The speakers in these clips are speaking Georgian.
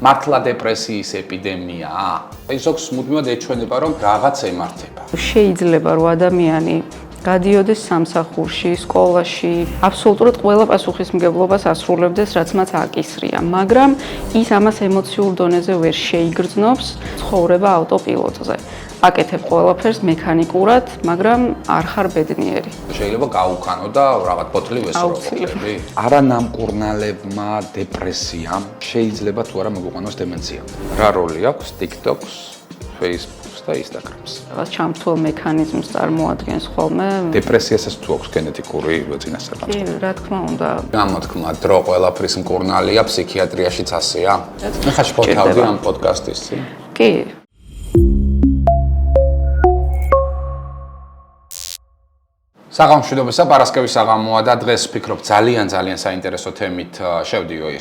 მართლა დეპრესიის ეპიდემიაა? აი ზოგს მუდმივად ეჩვენება, რომ რაღაც ემართება. შეიძლება რომ ადამიანი გადიოდეს სამსახურში, სკოლაში, აბსოლუტურად ყველა პასუხისმგებლობას ასრულებდეს, რაც მათ აკისრია, მაგრამ ის ამას ემოციურ დონეზე ვერ შეიგრძნობს, ცხოვრება ავტოპილოტზე. აკეთებ ყველაფერს მექანიკურად, მაგრამ არ ხარ ბედნიერი. შეიძლება გაუქანო და რაღაც ბოთლი ვესწროები. არანამკურნალებმა დეპრესიამ შეიძლება თუ არა მოგვიყვანოს დემენცია. რა როლი აქვს TikTok-ს, Facebook-ს და Instagram-ს? რაღაც ჩამთვლელ მექანიზმს წარმოადგენს ხოლმე. დეპრესიასაც თუ აქვს გენეტიკური წინასწარ? კი, რა თქმა უნდა. გამოთქმა დრო ყველაფრის მკურნალია, ფსიქიატრიაშიც ასეა. მე ხარ შფოთავდი ამ პოდკასტის, წინ? კი. საღამოშვიდობისა, პარასკევის საღამოა და დღეს ვფიქრობ ძალიან საინტერესო თემით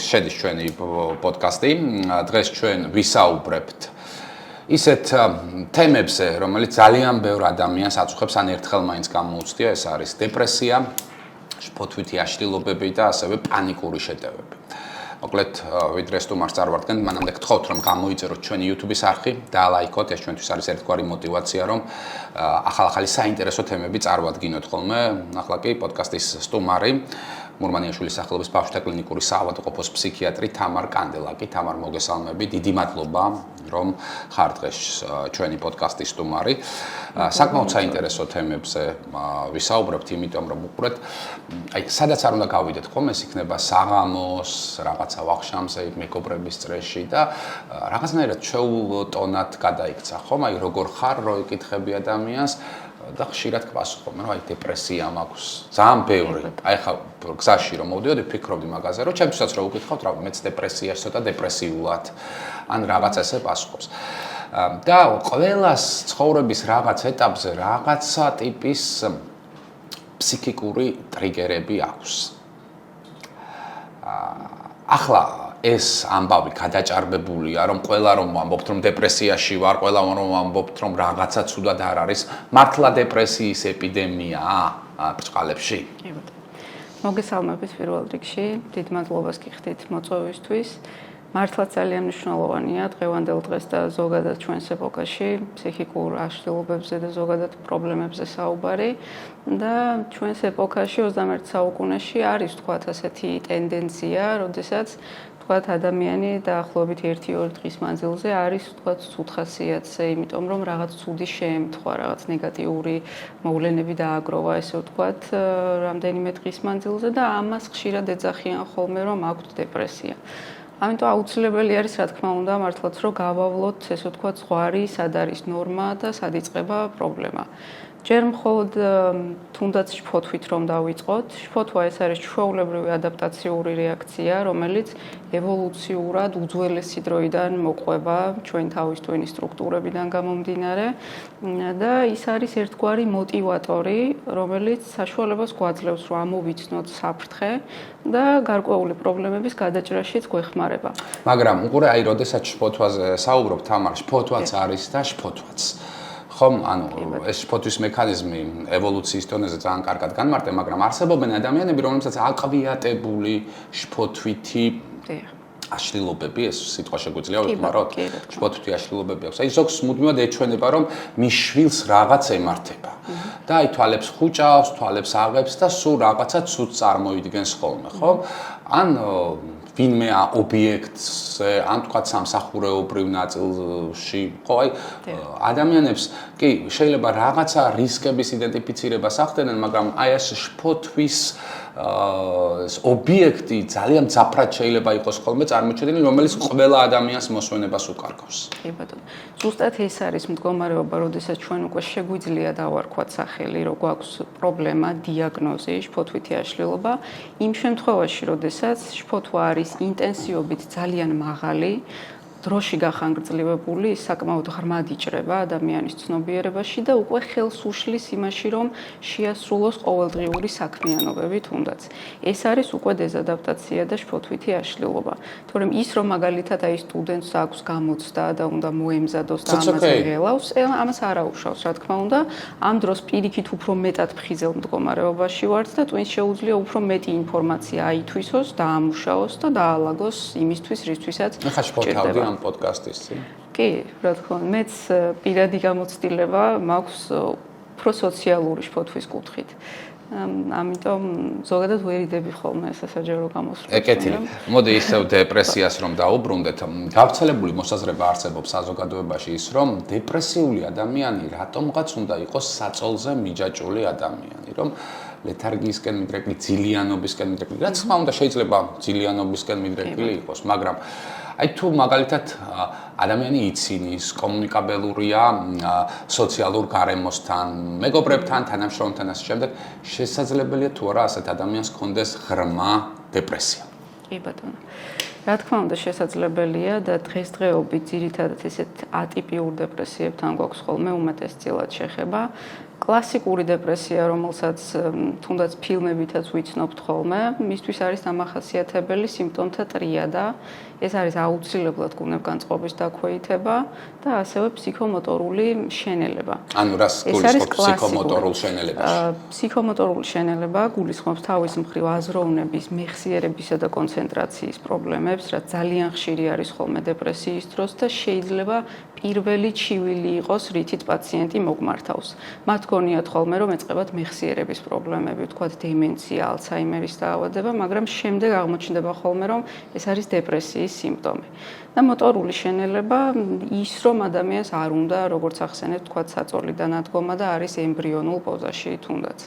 შედის ჩვენი პოდკასტი. დღეს ჩვენ ვისაუბრებთ ისეთ თემებზე, რომელიც ძალიან ბევრ ადამიანს აწუხებს ან ერთხელ მაინც გამოუცდია, ეს არის დეპრესია, შფოთვითი აშლილობები და ასევე პანიკური შეტევები. მოკლედ, ვიდრე სტუმარს წარვარდგენთ, მანამდე გთხოვთ, რომ გამოიწეროთ ჩვენი YouTube-ის არხი და ლაიქოთ, ეს ჩვენთვის არის ერთგვარი мотиваცია, რომ ახალ-ახალი საინტერესო თემები წარვადგინოთ ხოლმე. ახლა კი პოდკასტის სტუმარი მურმანიაშვილის სახელობის ბავშვთა კლინიკური საავადმყოფოს ფსიქიატრი თამარ კანდელაკი. თამარ, მოგესალმები, დიდი მადლობა, რომ ხარ დღეს ჩვენი პოდკასტის სტუმარი. საკმაოდ საინტერესო თემებზე ვისაუბრებთ, იმიტომ რომ უყურეთ, აი, სადაც არ უნდა გავიდეთ ხოლმე, ეს იქნება საღამოს, რაღაცა ვახშამზე, მეგობრების წრეში და რაღაცნაირად შეუტონად გადაიქცა, ხომ? აი, როგორ ხარ, რო იკითხები ადამიანს და ხშირად გპასუხობენ, რომ აი დეპრესია მაქვს. ძალიან ბევრი. აი ხა გზაში რომ მოვდიოდი, ვფიქრობდი მაგაზე, რომ ჩემთვისაც რო უკითხავთ, რა მეც დეპრესიაში ცოტა დეპრესიულად ან რაღაც ესე პასუხობს. და ყველას ცხოვრების რაღაც ეტაპზე რაღაცა ტიპის ფსიქიკური ტრიგერები აქვს. ახლა ეს ამბავი გადაჭარბებულია, რომ ყველა რომ ამბობთ, რომ დეპრესიაში ვარ, ყველა რომ ამბობთ, რომ რაღაცა ცუდად არ არის, მართლა დეპრესიის ეპიდემიაა ბრწყალებში? კი ბატონო. მოგესალმებით პირველ რიგში, დიდ მადლობას გიხდით მოწვევისთვის. მართლაც ძალიან მნიშვნელოვანია დღევანდელ დღეს და ზოგადად ჩვენს ეპოქაში ფსიქიკურ აშლილობებზე და ზოგადად პრობლემებზე საუბარი და ჩვენს ეპოქაში 21 საუკუნეში არის თქვათ ასეთი ტენდენცია, როდესაც თქვათ ადამიანი დაახლოებით 1-2 დღის მანძილზე არის თქვათ ცუდხასიათზე, იმიტომ რომ რაღაც ცუდი შეემთხვა, რაღაც ნეგატიური მოვლენები დააგროვა, ესე ვთქვათ, რამდენიმე დღის მანძილზე და ამას ხშირად ეძახიან ხოლმე, რომ აქვთ დეპრესია. ამიტომ აუცილებელი არის, რა თქმა უნდა, მართლაც რომ გავავლოთ, ესე ვთქვათ, ზღვარი, სად არის ნორმა და სად იწყება პრობლემა. ჯერ მხოლოდ თუნდაც შფოთვით რომ დავიწყოთ, შფოთვა ეს არის ჩვეულებრივი ადაპტაციური რეაქცია, რომელიც ევოლუციურად უძველესი დროიდან მოყვება ჩვენ თავის ტვინის სტრუქტურებიდან გამომდინარე და ის არის ერთგვარი მოტივატორი, რომელიც საშუალებას გვაძლევს, რომ ამოვიცნოთ საფრთხე და გარკვეული პრობლემების გადაჭრაშიც გვეხმარება. მაგრამ უყურე, აი, როდესაც შფოთვაზე საუბრობ, თამარ, შფოთვაც არის და შფოთვაც. ხომ, ანუ ეს შფოთვის მექანიზმი ევოლუციის დონეზე ძალიან კარგად განმარტე, მაგრამ არსებობენ ადამიანები, რომლებსაც აყვიატებული შფოთვითი აშლილობები, ეს სიტყვა შეგვიძლია ვიხმაროთ? შფოთვითი აშლილობები აქვს. აი ზოგს მუდმივად ეჩვენება, რომ მის შვილს რაღაც ემართება. და აი თვალებს ხუჭავს, თვალებს აღებს და სულ რაღაცა ცუდ წარმოიდგენს ხოლმე, ხო? ან ვინმე ობიექტზე, ან თქვა სამსახურეობრივ ნაწილში, ხო, აი ადამიანებს კი შეიძლება რაღაცა რისკების იდენტიფიცირებას ახდენენ, მაგრამ აი ეს შფოთვის ობიექტი ძალიან მძაფრად შეიძლება იყოს ხოლმე წარმოჩენილი, რომელიც ყველა ადამიანს მოსვენებას უკარგავს. კი ბატონო. ზუსტად ეს არის მდგომარეობა, როდესაც ჩვენ უკვე შეგვიძლია დავარქვათ სახელი, რომ გვაქვს პრობლემა, დიაგნოზი, შფოთვითი აშლილობა, იმ შემთხვევაში, როდესაც შფოთვა არის ინტენსივობით ძალიან მაღალი, დროში გახანგრძლივებული, საკმაოდ ღრმად იჭრება ადამიანის ცნობიერებაში და უკვე ხელს უშლის იმაში, რომ შეასრულოს ყოველდღიური საქმიანობები თუნდაც. ეს არის უკვე დეზადაპტაცია და შფოთვითი აშლილობა. თორემ ის რომ მაგალითად აი სტუდენტს აქვს გამოცდა და უნდა მოემზადოს და ამაზე ღელავს, ამას არ აუშავს, რა თქმა უნდა. ამ დროს პირიქით უფრო მეტად ფხიზელ მდგომარეობაში ვართ და twins შეუძლია უფრო მეტი ინფორმაცია აითვისოს, დაამუშავოს და დაალაგოს იმისთვის, რისთვისაც ხაშფოთავდი ამ პოდკასტის წინ. კი, რა თქმა უნდა, მეც პირადი გამოცდილება მაქვს უფრო სოციალური შფოთვის კუთხით. ამიტომ ზოგადად ვერიდები ხოლმე სასაჯარო გამოსვლას. ეკეთილი. მოდი ისევ დეპრესიას რომ დაუბრუნდეთ. გავრცელებული მოსაზრება არსებობს საზოგადოებაში ის, რომ დეპრესიული ადამიანი რატომღაც უნდა იყოს საწოლზე მიჯაჭვული ადამიანი, რომ ლეთარგიისკენ მიდრეკილი, ძილიანობისკენ მიდრეკილი, რაც თქმა უნდა შეიძლება ძილიანობისკენ მიდრეკილი იყოს, მაგრამ აი თუ მაგალითად ადამიანი იცინის, კომუნიკაბელურია სოციალურ გარემოსთან, მეგობრებთან, თანამშრომელთან ასე შემდეგ, შესაძლებელია თუ არა ასეთ ადამიანს ჰქონდეს ღრმა დეპრესია. კი ბატონო. რა თქმა უნდა შესაძლებელია და დღესდღეობით ძირითადად ესეთ ატიპიურ დეპრესიებთან გვაქვს ხოლმე უმეტესწილად შეხება. კლასიკური დეპრესია, რომელსაც თუნდაც ფილმებითაც ვიცნობთ ხოლმე, მისთვის არის დამახასიათებელი სიმპტომთა ტრიადა. ეს არის აუცილებლად გუნებგანწყობის დაქვეითება და ასევე ფსიქომოტორული შენელება. ანუ რას გულისხმობთ ფსიქომოტორულ შენელებაში? ფსიქომოტორული შენელება გულისხმობს თავის მხრივ აზროვნების, მეხსიერებისა და კონცენტრაციის პრობლემებს, რაც ძალიან ხშირი არის ხოლმე დეპრესიის დროს და შეიძლება პირველი ჩივილი იყოს, რითიც პაციენტი მოგმართავს. მათ გონიათ ხოლმე, რომ ეწყებათ მეხსიერების პრობლემები, ვთქვათ დემენცია, ალცჰაიმერის დაავადება, მაგრამ შემდეგ აღმოჩნდება ხოლმე, რომ ეს არის დეპრესიის სიმპტომი. და მოტორული შენელება ის, რომ ადამიანს არ უნდა, როგორც ახსენეთ, ვთქვათ საწოლიდან ადგომა და არის ემბრიონულ პოზაში თუნდაც.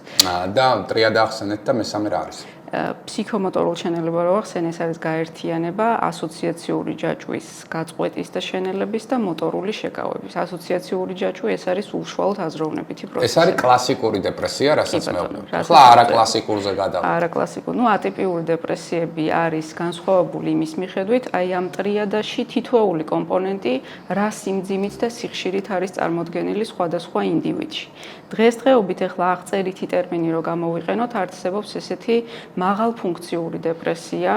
და ტრიადა ახსენეთ და მესამე რა არის? ფსიქომოტორულ შენელება რო ახსენ, ეს არის გაერთიანება ასოციაციური ჯაჭვის, გაწყვეტის და შენელების და მოტორული შეკავების. ასოციაციური ჯაჭვი ეს არის უშუალოდ აზროვნებითი პროცესი. ეს არის კლასიკური დეპრესია, რასაც მეუბნები. ახლა არაკლასიკურზე გადავიდეთ. არაკლასიკური, ატიპიური დეპრესიები არის განსხვავებული იმის მიხედვით, აი ამ ტრიადაში თითოეული კომპონენტი რა სიმძიმით და სიხშირით არის წარმოდგენილი სხვადასხვა ინდივიდში. დღესდღეობით ახლა აღწერითი ტერმინი რო გამოვიყენოთ, არსებობს ესეთი მაღალფუნქციური დეპრესია,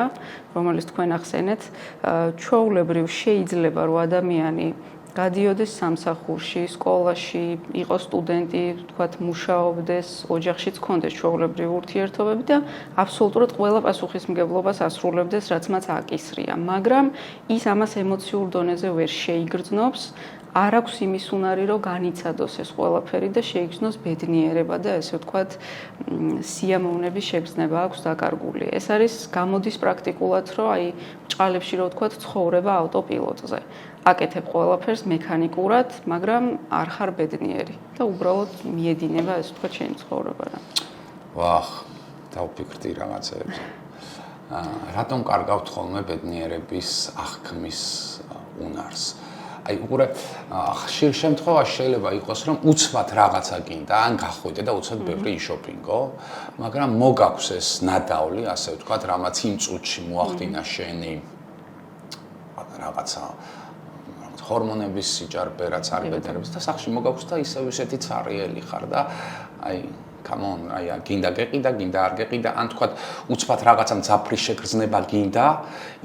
რომელიც თქვენ ახსენეთ, ჩვეულებრივ შეიძლება რომ ადამიანი გადიოდეს სამსახურში, სკოლაში, იყოს სტუდენტი, თქვათ მუშაობდეს, ოჯახშიც ჰქონდეს ჩვეულებრივი ურთიერთობები და აბსოლუტურად ყველა პასუხისმგებლობას ასრულებდეს, რაც მას აკისრია, მაგრამ ის ამას ემოციურ დონეზე ვერ შეიგრძნობს. არ აქვს იმის უნარი, რომ განიცადოს ეს ყველაფერი და შეიგრძნოს ბედნიერება და ესე ვთქვათ, სიამოვნების შეგრძნება აქვს დაკარგული. ეს არის გამოდის პრაქტიკულად, რომ აი ბჭყალებში რო ვთქვათ, ცხოვრება ავტოპილოტზე. აკეთებ ყველაფერს მექანიკურად, მაგრამ არ ხარ ბედნიერი და უბრალოდ მიედინება ეს ვთქვათ შენი ცხოვრება რა. ვახ, დავფიქრდი რაღაცეებს. რატომ კარგავთ ხოლმე ბედნიერების აღქმის უნარს? აი უყურე ხშირ შემთხვევაში შეიძლება იყოს რომ უცბად რაღაცა გინდა ან გახვიდე და უცბად ბევრი იშოპინგო, მაგრამ მოგაქვს ეს ნადავლი, ასე ვთქვათ, რამაც იმ წუთში მოახდინა შენი რაღაცა ჰორმონების სიჭარბე, რაც არ ბედნიერებს და სახში მოგაქვს და ისევ ისეთი цаრიელი ხარ და აი come on, აი გინდა გეყიდა, გინდა არ გეყიდა, ან თქვათ უცბად რაღაცა მძაფრი შეგრძნება გინდა,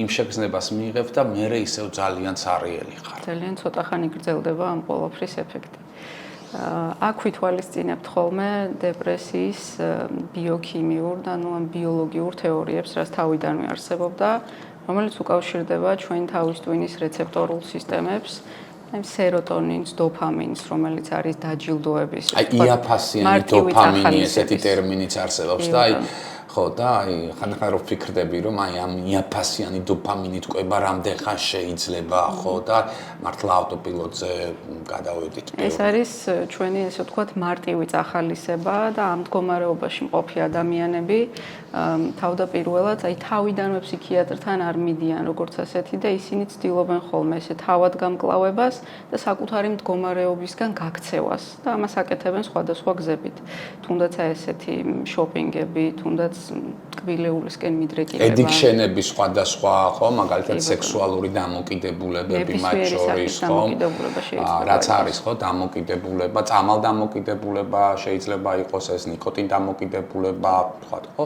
იმ შეგრძნებას მიიღებ და მერე ისევ ძალიან цаრიელი ხარ. ძალიან ცოტა ხანი გრძელდება ამ ყველაფრის ეფექტი. აქ ვითვალისწინებთ ხოლმე დეპრესიის ბიოქიმიურ და ანუ ამ ბიოლოგიურ თეორიებს, რაც თავიდანვე არსებობდა, რომელიც უკავშირდება ჩვენი თავის ტვინის რეცეპტორულ სისტემებს. სეროტონინს, დოფამინს, რომელიც არის დაჯილდოების. აი იაფასიანი დოფამინი ესეთი ტერმინიც არსებობს და აი ხო და აი ხანდახან რო ვფიქრდები რომ აი ამ იაფასიანი დოფამინით ყובה რამდენხან შეიძლება ხო და მართლა ავტოპილოტზე გადავედით. ეს არის ჩვენი ესე ვთქვათ მარტივი წახალისება და ამ მდგომარეობაში მყოფი ადამიანები თავდაპირველად აი თავიდანვე ფსიქიატრთან არ მიდიან როგორც ასეთი და ისინი ცდილობენ ხოლმე ესე თავად გამკლავებას და საკუთარი მდგომარეობისგან გაქცევას და ამას აკეთებენ სხვადასხვა გზებით. თუნდაც ესეთი შოპინგები, თუნდაც ტკბილეულისკენ მიდრეკილება. Addiction-ები სხვადასხვა, ხო, მაგალითად სექსუალური დამოკიდებულებები მათ შორის, ხო? რაც არის, ხო, დამოკიდებულება, წამალ დამოკიდებულება შეიძლება იყოს ეს ნიკოტინ დამოკიდებულება, თქვა, ხო?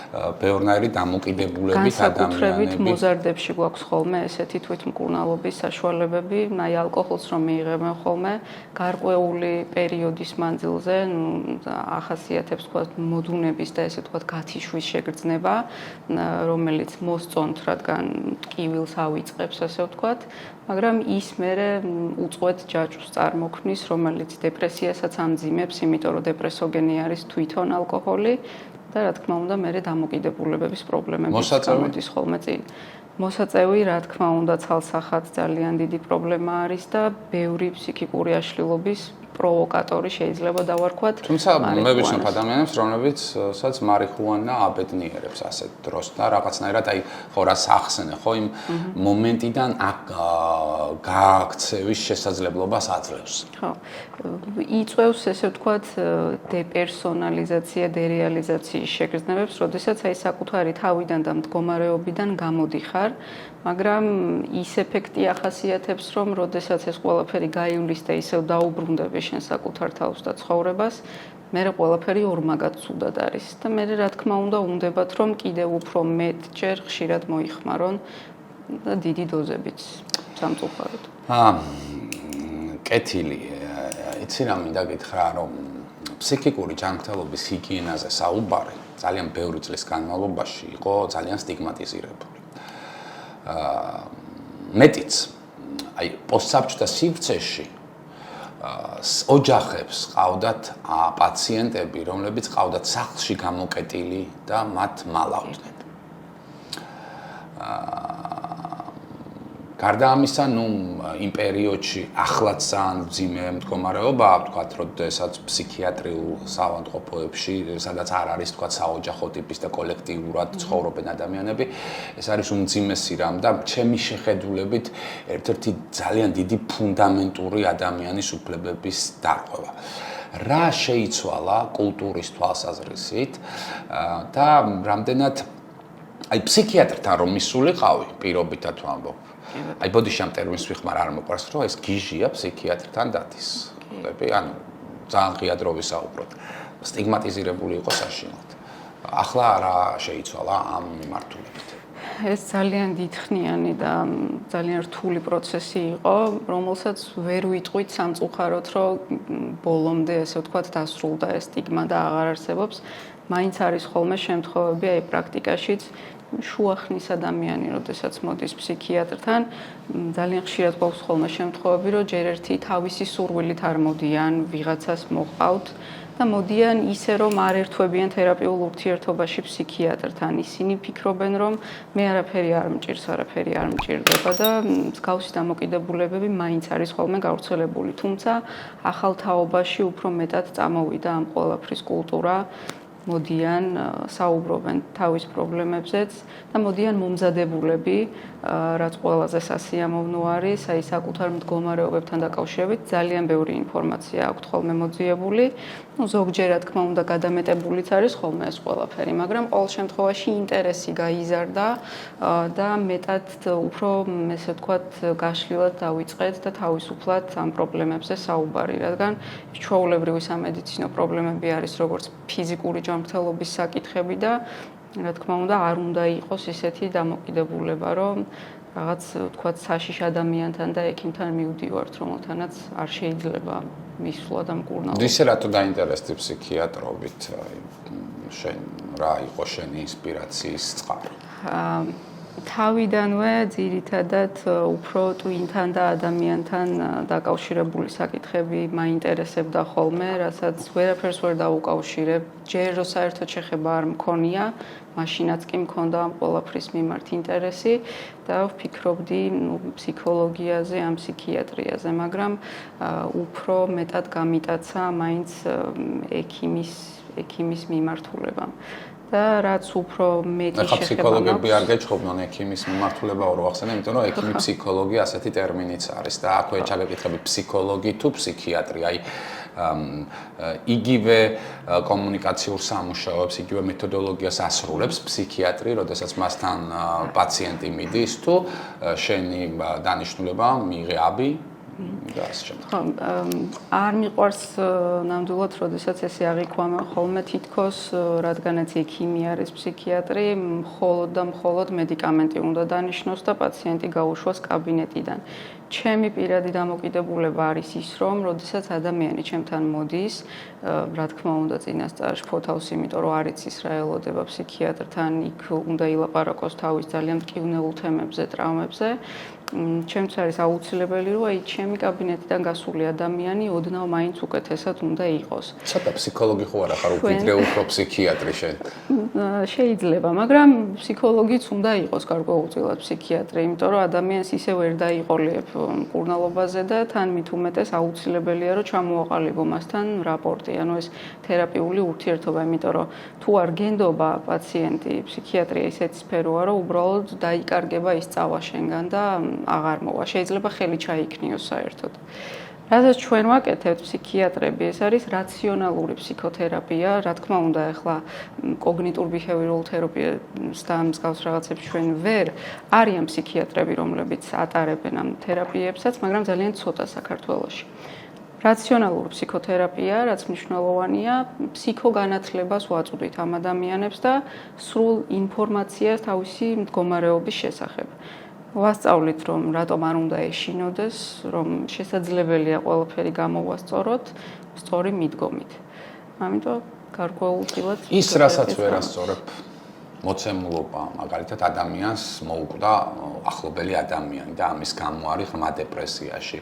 ბევრნაირი დამოკიდებულებით ადამიანები. განსაკუთრებით მოზარდებში გვაქვს ხოლმე ესეთი თვითმკურნალობის საშუალებები, აი ალკოჰოლს რომ მიიღებენ ხოლმე, გარკვეული პერიოდის მანძილზე, ახასიათებს თქვა მოდუნების და ესე თქვა გათიშვის შეგრძნება, რომელიც მოსწონთ, რადგან ტკივილს ავიწყებს, ასე ვთქვათ, მაგრამ ის მერე უწყვეტ ჯაჭვს წარმოქმნის, რომელიც დეპრესიასაც ამძიმებს, იმიტომ რომ დეპრესოგენი არის თვითონ ალკოჰოლი. და რა თქმა უნდა, მე დამოკიდებულებების პრობლემები გამოდის ხოლმე წინ. მოსაწევი, რა თქმა უნდა, ცალსახად ძალიან დიდი პრობლემა არის და ბევრი ფსიქიკური აშლილობის პროვოკატორი შეიძლება დავარქვათ. თუმცა მე ვიცნობ ადამიანებს, რომლებიცაც მარიხუანა აბედნიერებს ასეთ დროს და რაღაცნაირად აი ხო რა სახსენე, ხო იმ მომენტიდან გააქცევის შესაძლებლობას აძლევს. ხო. იწვევს ესე ვთქვათ დეპერსონალიზაცია, დერეალიზაციის შეგრძნებებს, როდესაც აი საკუთარი თავიდან და მდგომარეობიდან გამოდიხარ, მაგრამ ის ეფექტი ახასიათებს, რომ როდესაც ეს ყველაფერი გაივლის და ისევ დაუბრუნდები შენ საკუთარ თავს და ცხოვრებას, მე ყველაფერი ორმაგად ცუდად არის და მე რა თქმა უნდა უნდებათ რომ კიდევ უფრო მეტჯერ ხშირად მოიხმარონ და დიდი დოზებით სამწუხაროდ. კეთილი, იცი რა მინდა გითხრა, რომ ფსიქიკური ჯანმრთელობის ჰიგიენაზე საუბარი ძალიან ბევრი წლის განმავლობაში იყო ძალიან სტიგმატიზირებული. მეტიც აი პოსტსაბჭოთა სივრცეში ოჯახებს ყავდათ პაციენტები, რომლებიც ყავდათ სახლში გამოკეტილი და მათ მალავდნენ. გარდა ამისა, იმ პერიოდში ახლაც ძალიან მძიმე მდგომარეობაა, ვთქვათ, როდესაც ფსიქიატრიულ საავადმყოფოებში, სადაც არ არის, ვთქვათ, საოჯახო ტიპის და კოლექტიურად ცხოვრობენ ადამიანები, ეს არის უმძიმესი რამ და ჩემი შეხედულებით ერთ-ერთი ძალიან დიდი ფუნდამენტური ადამიანის უფლებების დარღვევა. რა შეიცვალა კულტურის თვალსაზრისით და რამდენად აი ფსიქიატრთან რომ მისულიყავი, პირობითად ვამბობ. აი ბოდიშამ ტერმინს ვიხმარ, არ მოყვარს, რომ ეს გიჟია ფსიქიატრთან დადის. ხვდები? ანუ ძალიან ღიად რო ვისაუბროთ. სტიგმატიზირებული იყო საშინლად. ახლა რა შეიცვალა ამ მიმართულებით? ეს ძალიან დიდხნიანი და ძალიან რთული პროცესი იყო, რომელსაც ვერ ვიტყვით სამწუხაროდ, რომ ბოლომდე, ასე ვთქვათ, დასრულდა ეს სტიგმა და აღარ არსებობს. მაინც არის ხოლმე შემთხვევები, აი პრაქტიკაშიც შუახნის ადამიანი, როდესაც მოდის ფსიქიატრთან, ძალიან ხშირად გვაქვს ხოლმე შემთხვევები, რომ ჯერ ერთი თავისი სურვილით არ მოდიან, ვიღაცას მოყავთ და მოდიან ისე, რომ არ ერთვებიან თერაპიულ ურთიერთობაში ფსიქიატრთან. ისინი ფიქრობენ, რომ მე არაფერი არ მჭირს, არაფერი არ მჭირდება და მსგავსი დამოკიდებულებები მაინც არის ხოლმე გავრცელებული. თუმცა ახალ თაობაში უფრო მეტად წამოვიდა ამ ყველაფრის კულტურა. მოდიან, საუბრობენ თავის პრობლემებზეც და მოდიან მომზადებულები, რაც ყველაზე სასიამოვნო არის, აი საკუთარ მდგომარეობებთან დაკავშირებით ძალიან ბევრი ინფორმაცია აქვთ ხოლმე მოძიებული. ზოგჯერ რა თქმა უნდა გადამეტებულიც არის ხოლმე ეს ყველაფერი, მაგრამ ყოველ შემთხვევაში ინტერესი გაიზარდა და მეტად უფრო, ესე ვთქვათ, გაშლილად დავიწყეთ და თავისუფლად ამ პრობლემებზე საუბარი, რადგან ჩვეულებრივი სამედიცინო პრობლემები არის როგორც ფიზიკური ჯანმრთელობის საკითხები და რა თქმა უნდა არ უნდა იყოს ისეთი დამოკიდებულება, რომ რაღაც ვთქვათ საშიშ ადამიანთან და ექიმთან მივდივართ, რომელთანაც არ შეიძლება მისვლა და მკურნალობა. ისე რატო დაინტერესდი ფსიქიატრობით? შენ რა იყო შენი ინსპირაციის წყარო? თავიდანვე ძირითადად უფრო ტვინთან და ადამიანთან დაკავშირებული საკითხები მაინტერესებდა ხოლმე, რასაც ვერაფერს ვერ დაუკავშირებ. ჯერ რო საერთოდ შეხება არ მქონია, მაშინაც კი მქონდა ამ ყველაფრის მიმართ ინტერესი და ვფიქრობდი ფსიქოლოგიაზე, ამ ფსიქიატრიაზე, მაგრამ უფრო მეტად გამიტაცა მაინც ექიმის მიმართულებამ. და რაც უფრო მეტი ხა შეხება ფსიქოლოგები არ გეჩხობნონ ექიმის მიმართულება რო ახსენე, იმიტომ რომ ექიმი ფსიქოლოგი ასეთი ტერმინიც არის და აქვე ჩაგეკითხები ფსიქოლოგი თუ ფსიქიატრი, აი იგივე კომუნიკაციურ სამუშაოებს, იგივე მეთოდოლოგიას ასრულებს ფსიქიატრი, როდესაც მასთან პაციენტი მიდის თუ შენი დანიშნულება მიიღე აბი და ასე შემდეგ. არ მიყვარს ნამდვილად, როდესაც ესე აღიქვამენ ხოლმე თითქოს, რადგანაც ექიმი არის ფსიქიატრი, მხოლოდ და მხოლოდ მედიკამენტი უნდა დანიშნოს და პაციენტი გაუშვას კაბინეტიდან. ჩემი პირადი დამოკიდებულება არის ის, რომ როდესაც ადამიანი ჩემთან მოდის, რა თქმა უნდა წინასწარ შფოთავს, იმიტომ რომ არ იცის რა ელოდება ფსიქიატრთან, იქ უნდა ილაპარაკოს თავის ძალიან მტკივნეულ თემებზე, ტრავმებზე. ჩემთვის არის აუცილებელი, რომ აი ჩემი კაბინეტიდან გასული ადამიანი ოდნავ მაინც უკეთესად უნდა იყოს. ცოტა ფსიქოლოგი ხო არა ხარ უკიდრე უფრო ფსიქიატრი შენ? შეიძლება, მაგრამ ფსიქოლოგიც უნდა იყოს გარკვეულწილად ფსიქიატრი, იმიტომ რომ ადამიანს ისე ვერ დაიყოლიებ მკურნალობაზე და თან მით უმეტეს აუცილებელია, რომ ჩამოაყალიბო მასთან რაპორტი, ანუ ეს თერაპიული ურთიერთობა, იმიტომ რომ თუ არ გენდობა პაციენტი, ფსიქიატრია ისეთი სფეროა, რომ უბრალოდ დაიკარგება ის წავა შენგან და აღარ მოვა. შეიძლება ხელი ჩაიქნიოს საერთოდ. რადგან ჩვენ ვაკეთებთ ფსიქიატრები, ეს არის რაციონალური ფსიქოთერაპია, რა თქმა უნდა, ახლა კოგნიტურ-ბიჰევიორულ თერაპიას და მსგავს რაღაცებს ჩვენ ვერ არიან ფსიქიატრები, რომლებიც ატარებენ ამ თერაპიებსაც, მაგრამ ძალიან ცოტა საქართველოში. რაციონალური ფსიქოთერაპია, რაც მნიშვნელოვანია, ფსიქოგანათლებას ვაწვდით ამ ადამიანებს და სრულ ინფორმაციას თავისი მდგომარეობის შესახებ. ვასწავლით, რომ რატომ არ უნდა ეშინოდეს, რომ შესაძლებელია ყველაფერი გამოვასწოროთ სწორი მიდგომით. ამიტომ გარკვეულწილად ის რასაც ვერ ასწორებ, მოცემულობა, მაგალითად ადამიანს მოუკვდა ახლობელი ადამიანი და ამის გამო არის ღრმა დეპრესიაში.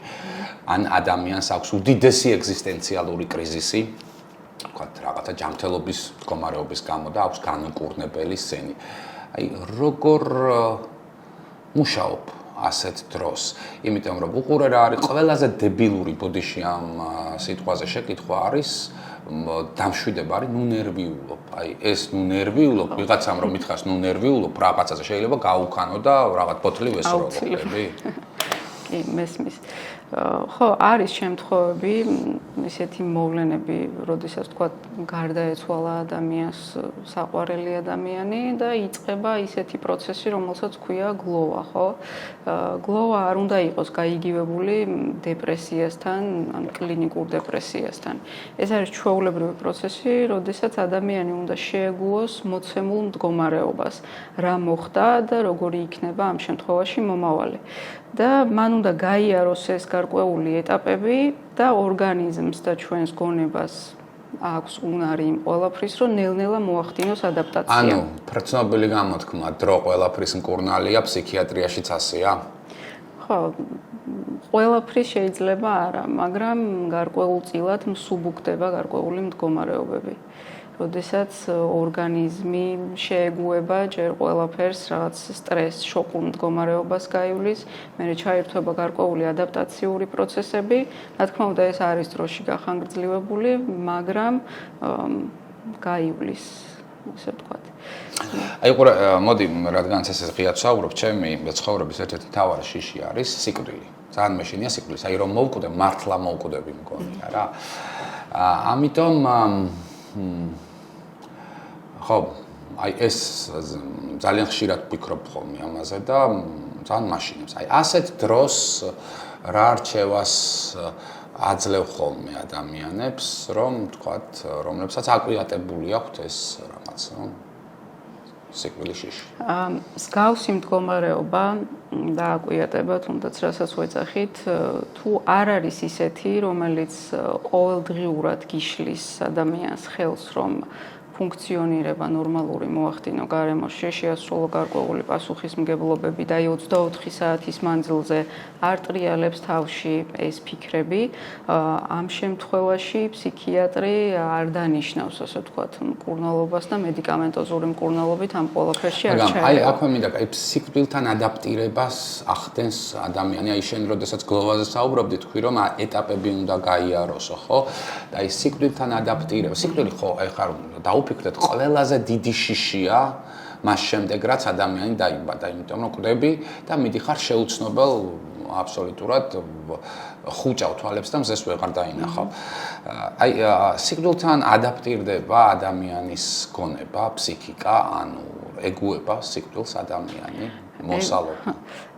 ან ადამიანს აქვს უდიდესი ეგზისტენციალური კრიზისი, ვთქვათ, რაღაცა ჯანმრთელობის მდგომარეობის გამო და აქვს განუკურნებელი სცენი. აი, როგორ მუშაობ ასეთ დროს, იმიტომ რომ უყურე რა არის ყველაზე დებილური ბოდიში ამ სიტყვაზე შეკითხვა არის დამშვიდება არის ნუ ნერვიულობ. აი ეს ნუ ნერვიულობ, ვიღაცამ რომ მითხას ნუ ნერვიულობ, რაღაცაზე შეიძლება გაუქანო და რაღაც ბოთლი ვესროლო, ხები? კი, მესმის. ხო, არის შემთხვევები, ისეთი მოვლენები, როდესაც თქვა გარდაეცვალა ადამიანს საყვარელი ადამიანი და იწყება ისეთი პროცესი, რომელსაც ქვია გლოვა, ხო? გლოვა არ უნდა იყოს გაიგივებული დეპრესიასთან, ან კლინიკურ დეპრესიასთან. ეს არის ჩვეულებრივი პროცესი, როდესაც ადამიანი უნდა შეეგუოს მოცემულ მდგომარეობას, რა მოხდა და როგორი იქნება ამ შემთხვევაში მომავალი. და მან უნდა გაიაროს ეს გარკვეული ეტაპები და ორგანიზმს და ჩვენს გონებას აქვს უნარი იმ ყველაფრის, რომ ნელ-ნელა მოახდინოს ადაპტაცია. ანუ პრცნობილი გამოთქმა, დრო ყველაფრის მკურნალია, ფსიქიატრიაშიც ასეა? ხო, ყველაფრის შეიძლება არა, მაგრამ გარკვეულწილად მსუბუქდება გარკვეული მდგომარეობები. როდესაც ორგანიზმი შეეგუება ჯერ ყველაფერს, რაღაც სტრესს, შოკულ მდგომარეობას გაივლის, მერე ჩაირთვება გარკვეული ადაპტაციური პროცესები. რა თქმა უნდა, ეს არის დროში გახანგრძლივებული, მაგრამ გაივლის, ასე ვთქვათ. აი ყურე, მოდი, რადგანაც ესე ღიად ვსაუბრობ, ჩემი ცხოვრების ერთ-ერთი მთავარი შიში არის სიკვდილი. ძალიან მეშინია სიკვდილის, აი რომ მოვკვდე, მართლა მოვკვდები მგონია რა. ამიტომ ხო, აი ეს ძალიან ხშირად ვფიქრობ ხოლმე ამაზე და ძალიან მაშინებს. აი ასეთ დროს რა რჩევას აძლევ ხოლმე ადამიანებს, რომ ვთქვათ, რომლებსაც აკვიატებული აქვთ ეს რაღაც, სიკვდილის შიში. მსგავსი მდგომარეობა და აკვიატება, თუნდაც რასაც ვეძახით, თუ არ არის ისეთი, რომელიც ყოველდღიურად გიშლის ადამიანს ხელს, რომ ფუნქციონირება ნორმალური მოახდინო გარემოში, შეასრულო გარკვეული პასუხისმგებლობები და 24 საათის მანძილზე არ ტრიალებს თავში ეს ფიქრები, ამ შემთხვევაში ფსიქიატრი არ დანიშნავს, ასე ვთქვათ, მკურნალობას და მედიკამენტოზური მკურნალობით ამ ყველაფერში არ ჩაერევა. აი, აქვე მინდა, აი ფსიქბილთან ადაპტირებას ახდენს ადამიანი, აი შენ როდესაც გლოვაზე საუბრობდი, თქვი რომ ეტაპები უნდა გაიაროსო, ხო? და აი სიკვდილთან ადაპტირება, სიკვდილი ხო, აი ხარ დაუფლე მოვიფიქრეთ, ყველაზე დიდი შიშია მას შემდეგ რაც ადამიანი დაიბადა, იმიტომ რომ კვდები და მიდიხარ შეუცნობელ აბსოლუტურად ხუჭავ თვალებს და მზეს ვეღარ დაინახავ. აი სიკვდილთან ადაპტირდება ადამიანის გონება, ფსიქიკა, ანუ ეგუება სიკვდილს ადამიანი მოსალოდნელად.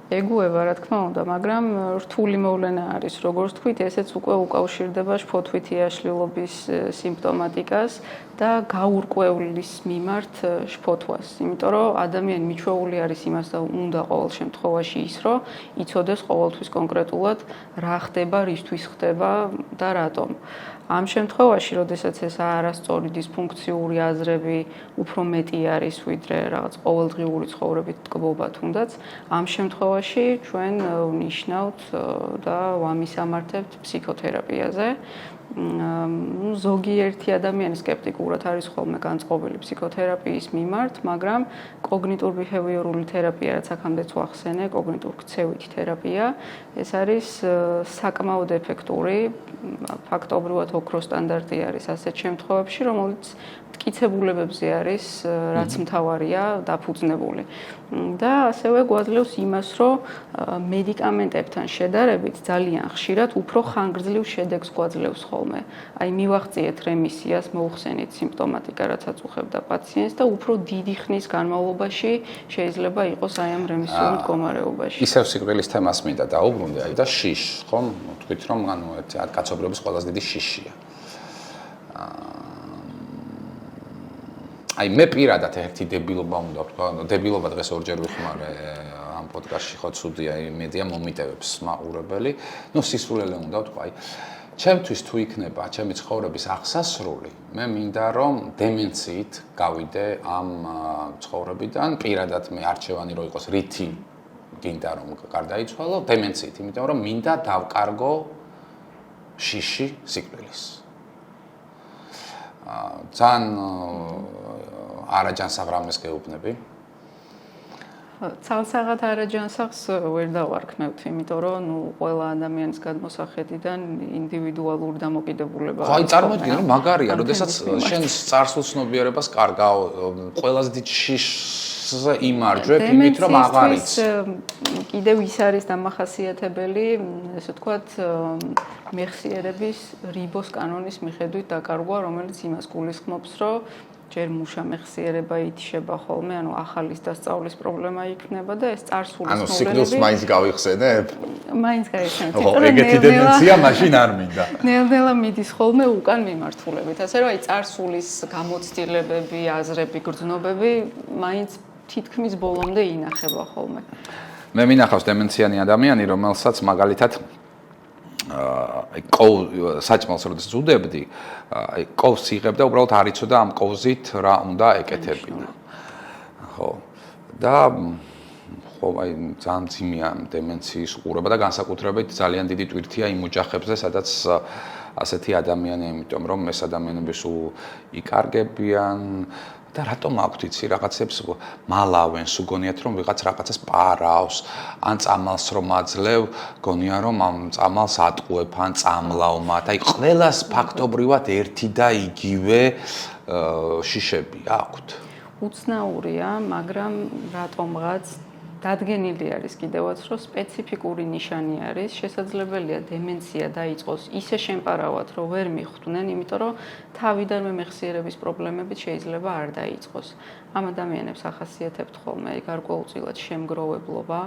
ეგუება რა თქმა უნდა, მაგრამ რთული მოვლენა არის, როგორც თქვით, ესეც უკვე უკავშირდება შფოთვითი აშლილობის სიმპტომატიკას და გაურკვევლის მიმართ შფოთვას. იმიტომ რომ ადამიანი მიჩვეული არის იმას და უნდა ყოველ შემთხვევაში ის, რომ იცოდეს ყოველთვის კონკრეტულად რა ხდება, რისთვის ხდება და რატომ. ამ შემთხვევაში, როდესაც ეს არასწორი დისფუნქციური აზრები უფრო მეტი არის, ვიდრე რაღაც ყოველდღიური ცხოვრებით ტკბობა თუნდაც, ამ შემთხვევაში ჩვენ ვნიშნავთ და ვამისამართებთ ფსიქოთერაპიაზე. ზოგიერთი ადამიანი სკეპტიკურად არის ხოლმე განწყობილი ფსიქოთერაპიის მიმართ, მაგრამ კოგნიტურ-ბიჰევიორული თერაპია, რაც აქამდეც ვახსენე, კოგნიტურ-ქცევითი თერაპია, ეს არის საკმაოდ ეფექტური, ფაქტობრივად ოქროს სტანდარტი არის ასეთ შემთხვევებში, რომელიც მტკიცებულებებზე არის, რაც მთავარია, დაფუძნებული. და ასევე გვაძლევს იმას, რომ მედიკამენტებთან შედარებით ძალიან ხშირად უფრო ხანგრძლივ შედეგს გვაძლევს ხოლმე. აი მივახციეთ რემისიას, მოუხსენით სიმპტომატიკა, რაც აწუხებდა პაციენტს და უფრო დიდი ხნის განმავლობაში შეიძლება იყოს აი ამ რემისიურ მდგომარეობაში. ისევ სიკვდილის თემას მინდა დაუბრუნდე, აი და შიშს, ხომ? თქვით რომ ანუ კაცობრიობის ყველაზე დიდი შიშია. აი მე პირადად ერთი დებილობა უნდა ვთქვა, დებილობა დღეს ორჯერ ვიხმარე ამ პოდკასტში, ხო ცუდია, იმედია მომიტევებს მაყურებელი. ნუ სისულელე უნდა ვთქვა, აი ჩემთვის თუ იქნება ჩემი ცხოვრების აღსასრული, მე მინდა რომ დემენციით გავიდე ამ ცხოვრებიდან, პირადად მე არჩევანი რო იყოს რითი გინდა რომ გარდაიცვალო, დემენციით, იმიტომ რომ მინდა დავკარგო შიში სიკვდილის. ძალიან არაჯანსაღ რამეს გეუბნები. ცალსაღად არაჯანსაღს ვერ დავარქმევთ, იმიტომ რომ ნუ ყველა ადამიანის გადმოსახედიდან ინდივიდუალური დამოკიდებულება აქვს. აი წარმოიდგინე რომ მაგარია, როდესაც შენ წარსულცნობიერებას კარგავ, ყველაზე დიდ შიშს იმარჯვებ, იმით რომ აღარ იცი. კიდევ ის არის დამახასიათებელი, ესე ვთქვათ, მეხსიერების რიბოს კანონის მიხედვით დაკარგვა, რომელიც იმას გულისხმობს, რომ ჯერ მუშა მეხსიერება ითიშება ხოლმე, ანუ ახალის დასწავლის პრობლემა იქნება და ეს წარსულის მოვლენები. ანუ სიკვდილს მაინც გავიხსენებ? მაინც გავიხსენებ. ხო, ეგეთი დემენცია მაშინ არ მინდა. ნელ-ნელა მიდის ხოლმე უკან მიმართულებით. ასე რომ აი წარსულის გამოცდილებები, აზრები, გრძნობები მაინც თითქმის ბოლომდე ინახება ხოლმე. მე მინახავს დემენციანი ადამიანი, რომელსაც მაგალითად აი საჭმელს როდესაც უდებდი, აი კოვს იღებ და უბრალოდ არ იცოდა ამ კოვზით რა უნდა ეკეთებინა. ხო. და ხო აი ძალიან ძიმია დემენციის ყურება და განსაკუთრებით ძალიან დიდი ტვირთია იმ ოჯახებზე, სადაც ასეთი ადამიანია, იმიტომ რომ ეს ადამიანები სულ იკარგებიან და რატომ აქვთ იცი რაღაცებს მალავენ, სულ გონიათ რომ ვიღაც რაღაცას პარავს, ან წამალს რომ აძლევ, გონია რომ ამ წამალს ატყუებ, ან წამლავ მათ. აი ყველას ფაქტობრივად ერთი და იგივე შიშები აქვთ. უცნაურია, მაგრამ რატომღაც დადგენილი არის კიდევაც, რომ სპეციფიკური ნიშანი არის, შესაძლებელია დემენცია დაიწყოს ისე შემპარავად, რომ ვერ მიხვდნენ, იმიტომ რომ თავიდანვე მეხსიერების პრობლემებით შეიძლება არ დაიწყოს. ამ ადამიანებს ახასიათებთ ხოლმე გარკვეულწილად შემგროვებლობა,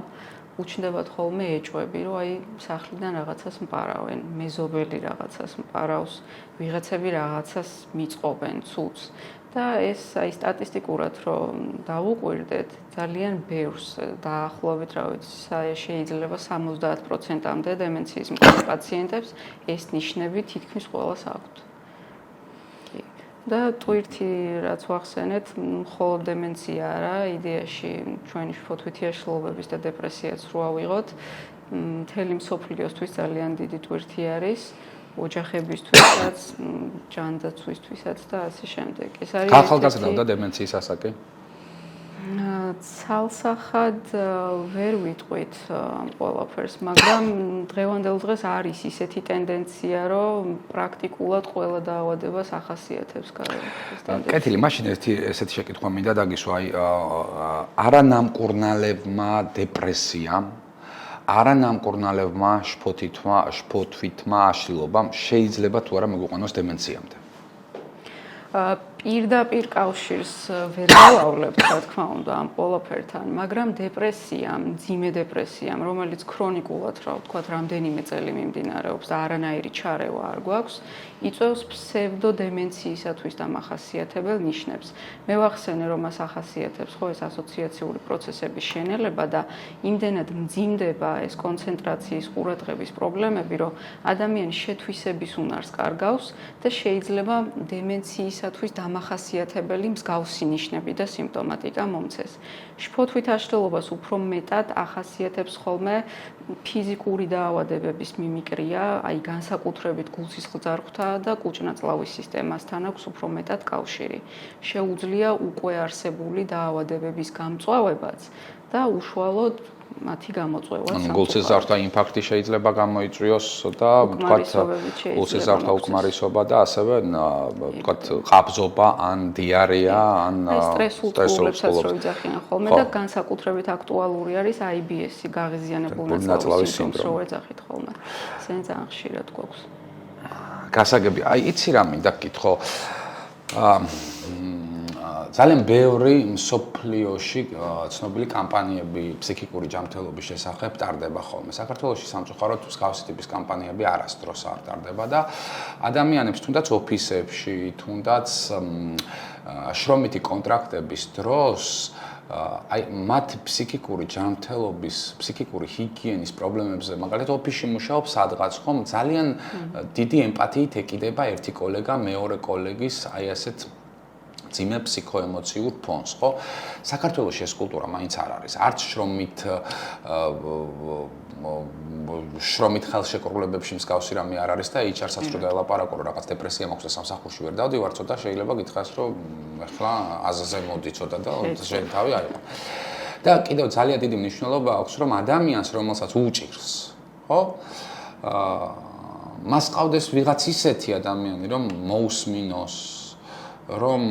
უჩნდებათ ხოლმე ეჭვები, რომ აი სახლიდან რაღაცას მპარავენ, მეზობელი რაღაცას მპარავს, ვიღაცები რაღაცას მიწყობენ, ცუდს. და ეს აი სტატისტიკურად რომ დავუკვირდეთ, ძალიან ბევრს დაახლოებით, რა ვიცი, შეიძლება 70%-მდე დემენციის მქონე პაციენტებს ეს ნიშნები თითქმის ყველას აქვთ. და ტვირთი რაც ვახსენეთ, მხოლოდ დემენცია არა, იდეაში ჩვენი შფოთვითი აშლილობების და დეპრესიაც რო ავიღოთ, მთელი მსოფლიოსთვის ძალიან დიდი ტვირთი არის. ოჯახებისთვისაც, ჯანდაცვისთვისაც და ასე შემდეგ. ეს არის ახალგაზრდა და დემენციის ასაკი? ცალსახად ვერ ვიტყვით ამ ყველაფერს, მაგრამ დღევანდელ დღეს არის ისეთი ტენდენცია, რომ პრაქტიკულად ყველა დაავადებას ახასიათებს ეს ტენდენცია. კეთილი, მაშინ ესეთი შეკითხვა მინდა დაგისვა, არანამკურნალებმა დეპრესიამ, არანამკურნალებმა შფოთვითმა აშლილობამ შეიძლება თუ არა მოგვიყვანოს დემენციამდე. პირდაპირ კავშირს ვერ გავავლებ, რა თქმა უნდა, ამ ყველაფერთან, მაგრამ დეპრესიამ, მძიმე დეპრესიამ, რომელიც ქრონიკულად, რა ვთქვათ, რამდენიმე წელი მიმდინარეობს და არანაირი ჩარევა არ გვაქვს, იწვევს ფსევდოდემენციისათვის დამახასიათებელ ნიშნებს. მე ვახსენე, რომ მას ახასიათებს ხო ეს ასოციაციური პროცესების შენელება და იმდენად მძიმდება ეს კონცენტრაციის ყურადღების პრობლემები, რომ ადამიანის შეთვისების უნარს კარგავს და შეიძლება დემენციისათვის დამახასიათებელი მსგავსი ნიშნები და სიმპტომატიკა მომცეს. შფოთვით აშლილობას უფრო მეტად ახასიათებს ხოლმე ფიზიკური დაავადებების მიმიკრია, აი განსაკუთრებით გულსისხლძარღვთა და კუჭნაწლავის სისტემასთან აქვს უფრო მეტად კავშირი. შეუძლია უკვე არსებული დაავადებების გამწვავებაც და უშუალოდ მათი გამოწვევა. გულსისხლძარღვთა ინფარქტი შეიძლება გამოიწვიოს და ვთქვათ გულსისხლძარღვთა უკმარისობა და ასევე ვთქვათ ყაბზობა ან დიარეა ან სტრესულ წყურვებსაც რო იძახიან ხოლმე და განსაკუთრებით აქტუალური არის IBS-ი გაღიზიანებული ნაწლავის სინდრომი რო ეძახით ხოლმე. ესენი ძალიან ხშირად გვაქვს. გასაგები, აი იცი რა მინდა გკითხო. ძალიან ბევრი მსოფლიოში ცნობილი კამპანიები ფსიქიკური ჯანმრთელობის შესახებ ტარდება ხოლმე. საქართველოში სამწუხაროდ მსგავსი ტიპის კამპანიები არასდროს არ ტარდება და ადამიანებს თუნდაც ოფისებში, თუნდაც შრომითი კონტრაქტების დროს აი მათ ფსიქიკური ჯანმრთელობის, ფსიქიკური ჰიგიენის პრობლემებზე, მაგალითად ოფისში მუშაობს სადღაც ხომ ძალიან დიდი ემპათიით ეკიდება ერთი კოლეგა მეორე კოლეგის აი ასეთ ძიმე ფსიქოემოციურ ფონს, ხო? საქართველოში ეს კულტურა მაინც არ არის. არც შრომით ხელშეკრულებებში მსგავსი რამე არ არის და HR-საც რო დაელაპარაკო რომ რაღაც დეპრესია მაქვს და სამსახურში ვერ დავდივარ, ცოტა შეიძლება გითხრას რომ ეხლა აზაზე მოდი ცოტა და შენ თავი აიღო. და კიდევ ძალიან დიდი მნიშვნელობა აქვს რომ ადამიანს რომელსაც უჭირს, ხო? მას ყავდეს ვიღაც ისეთი ადამიანი რომ მოусმინოს რომ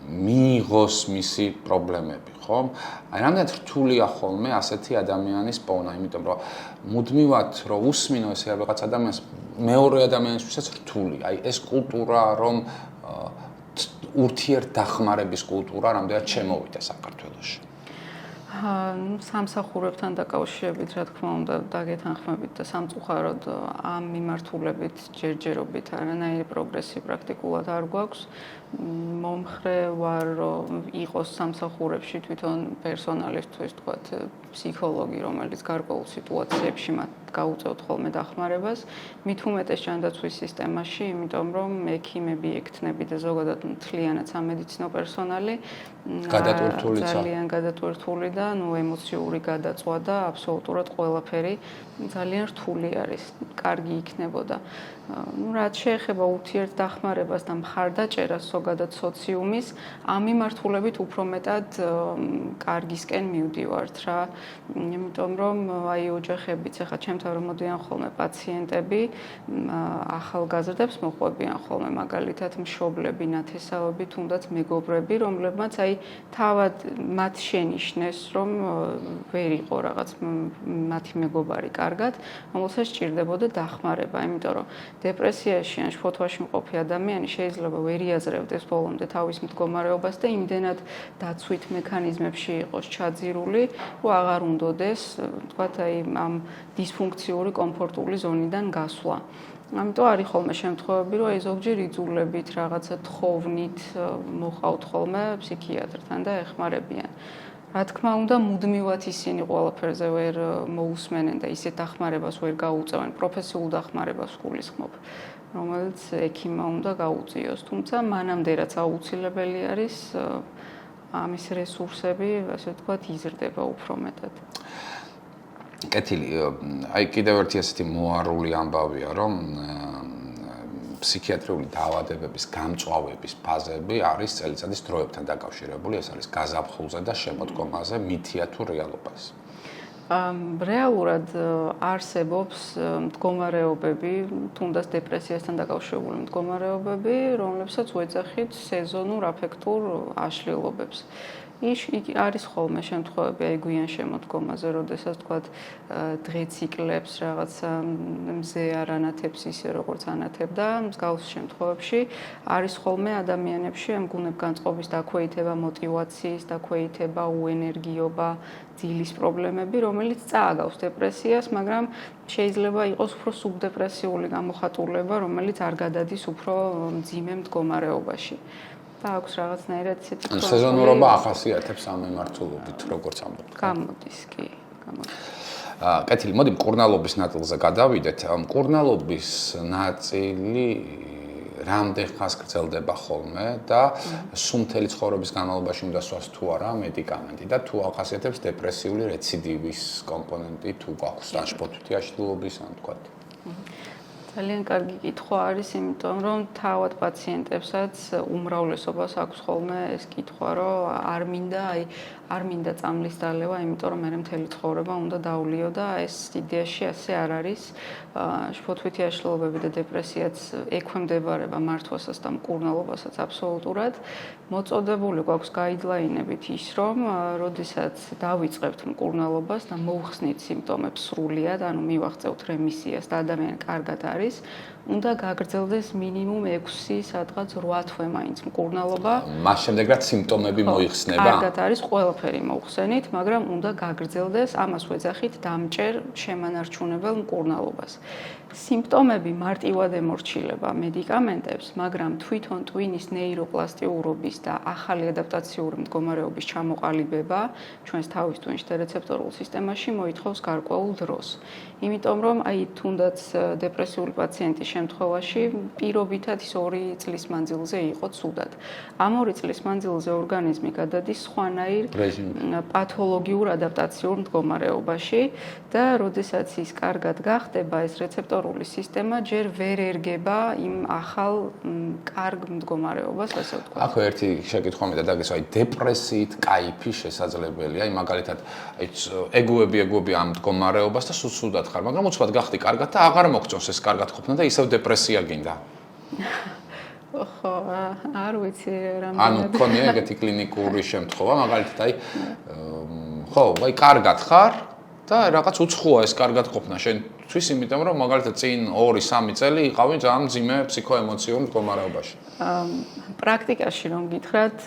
მიიღოს მისი პრობლემები, ხო? აი რამდენად რთულია ხოლმე ასეთი ადამიანის პოვნა, იმიტომ რომ მუდმივად რომ უსმინო ესე რაღაც ადამიანს მეორე ადამიანისთვისაც რთულია. აი ეს კულტურა რომ ურთიერთდახმარების კულტურა რამდენად შემოვიდა საქართველოში. სამსახურებთან დაკავშირებით, რა თქმა უნდა, დაგეთანხმებით და სამწუხაროდ ამ მიმართულებით ჯერჯერობით არანაირი პროგრესი პრაქტიკულად არ გვაქვს. მომხრე ვარ, რომ იყოს სამსახურებში თვითონ პერსონალისთვის, თქვათ, ფსიქოლოგი, რომელიც გარკვეულ სიტუაციებში მათ გაუწევთ ხოლმე დახმარებას, მით უმეტეს ჯანდაცვის სისტემაში, იმიტომ რომ ექიმები, ექთნები და ზოგადად მთლიანად სამედიცინო პერსონალი ძალიან გადატვირთული და ემოციური გადაწვა და აბსოლუტურად ყველაფერი ძალიან რთული არის, კარგი იქნებოდა. რაც შეეხება ურთიერთდახმარებას და მხარდაჭერას ზოგადად სოციუმის, ამ მიმართულებით უფრო მეტად კარგისკენ მივდივართ რა. იმიტომ რომ აი ოჯახებიც ახლა ჩემთან რომ მოდიან ხოლმე პაციენტები, ახალგაზრდებს მოყვებიან ხოლმე მაგალითად მშობლები, ნათესავები, თუნდაც მეგობრები, რომლებმაც აი თავად მათ შენიშნეს, რომ ვერ იყო რაღაც მათი მეგობარი კარგად, რომელსაც სჭირდებოდა დახმარება, იმიტომ რომ დეპრესიაში ან შფოთვაში მყოფი ადამიანი შეიძლება ვერ იაზრებდეს ბოლომდე თავის მდგომარეობას და იმდენად დაცვით მექანიზმებში იყოს ჩაძირული, რომ აღარ უნდოდეს, თქვათ, აი ამ დისფუნქციური კომფორტული ზონიდან გასვლა. ამიტომ არის ხოლმე შემთხვევები, რომ აი ზოგჯერ იძულებით რაღაცა თხოვნით მოყავთ ხოლმე ფსიქიატრთან და ეხმარებიან. რა თქმა უნდა, მუდმივად ისინი ყველაფერზე ვერ მოусმენენ და ისეთ დახმარებას ვერ გაუწევენ, პროფესიულ დახმარებას გულისხმობ, რომელიც ექიმმა უნდა გაუწიოს. თუმცა მანამდე რაც აუცილებელი არის, ამის რესურსები, ასე ვთქვათ, იზრდება უფრო მეტად. კეთილი, აი კიდევ ერთი ასეთი მოარული ამბავია, რომ ფსიქიატრიული დაავადებების გამწვავების ფაზები არის წელიწადის დროებთან დაკავშირებული, ეს არის გაზაფხულზე და შემოდგომაზე, მითია თუ რეალობას? რეალურად არსებობს მდგომარეობები, თუნდაც დეპრესიასთან დაკავშირებული მდგომარეობები, რომლებსაც ვეძახით სეზონურ afektur აშლილობებს. იგი არის ხოლმე შემთხვევები აი გვიან შემოდგომაზე, როდესაც თქვათ დღე ციკლებს რაღაცა მზე არ ანათებს ისე როგორც ანათებდა, მსგავს შემთხვევებში არის ხოლმე ადამიანებში ამ გუნებგანწყობის დაქვეითება, მოტივაციის დაქვეითება, უენერგიობა, ძილის პრობლემები, რომელიც წააგავს დეპრესიას, მაგრამ შეიძლება იყოს უფრო სუბდეპრესიული გამოხატულება, რომელიც არ გადადის უფრო მძიმე მდგომარეობაში. და აქვს რაღაცნაირად ისეთი სეზონურობა ახასიათებს ამ მიმართულებით, როგორც ამბობთ. გამოდის, კი, გამოდის. კეთილი, მოდი მკურნალობის ნაწილზე გადავიდეთ. მკურნალობის ნაწილი რამდენ ხანს გრძელდება ხოლმე და სულ მთელი ცხოვრების განმავლობაში უნდა სვას თუ არა მედიკამენტი და თუ ახასიათებს დეპრესიული რეციდივის კომპონენტი თუ გვაქვს ან შფოთვითი აშლილობის ან თქვათ. ძალიან კარგი კითხვა არის, იმიტომ რომ თავად პაციენტებსაც უმრავლესობას აქვს ხოლმე ეს კითხვა, რომ არ მინდა წამლის დალევა, იმიტომ რომ მე მთელი ცხოვრება უნდა დავლიო და ეს იდეაში ასე არ არის. შფოთვითი აშლილობები და დეპრესიაც ექვემდებარება მართვასაც და მკურნალობასაც აბსოლუტურად. მოწოდებული გვაქვს გაიდლაინებით ის, რომ როდესაც დავიწყებთ მკურნალობას და მოვხსნით სიმპტომებს სრულად, ანუ მივაღწევთ რემისიას და ადამიანი კარგად არის, უნდა გაგრძელდეს მინიმუმ 6 სადღაც 8 თვე მაინც მკურნალობა. მას შემდეგ რაც სიმპტომები მოიხსნება. კარგად არის, ყველაფერი მოხსენით, მაგრამ უნდა გაგრძელდეს, ამას ვეძახით დამჭერ შემანარჩუნებელ მკურნალობას. სიმპტომები მარტივად ემორჩილება მედიკამენტებს, მაგრამ თვითონ ტვინის ნეიროპლასტიურობის და ახალი ადაპტაციური მდგომარეობის ჩამოყალიბება ჩვენს თავის ტვინში და რეცეპტორულ სისტემაში მოითხოვს გარკვეულ დროს. იმიტომ რომ აი თუნდაც დეპრესიული პაციენტის შემთხვევაში პირობითად ის 2 წლის მანძილზე იყო ცუდად. ამ 2 წლის მანძილზე ორგანიზმი გადადის სხვანაირ პათოლოგიურ ადაპტაციურ მდგომარეობაში და როდესაც ის კარგად გახდება, ეს რეცეპტორული სისტემა ჯერ ვერ ერგება იმ ახალ კარგ მდგომარეობას, ასე ვთქვათ. ახლა ერთი შეკითხვა მინდა დაგესვა, აი დეპრესიით кайფი შესაძლებელია, აი მაგალითად აი ეგუები ამ მდგომარეობას და სულ ხარ, მაგრამ უცბად გახდი კარგად და აღარ მოგწონს ეს კარგად ყოფნა და ისევ დეპრესია გინდა. ხო, არ ვიცი რამდენად. ანუ მქონია ეგეთი კლინიკური შემთხვევა, მაგალითად აი ხო, აი კარგად ხარ და რაღაც უცხოა ეს კარგად ყოფნა შენთვის, იმიტომ რომ მაგალითად წინ 2-3 წელი იყავი ძალიან მძიმე ფსიქოემოციური მდგომარეობაში. პრაქტიკაში რომ გითხრათ,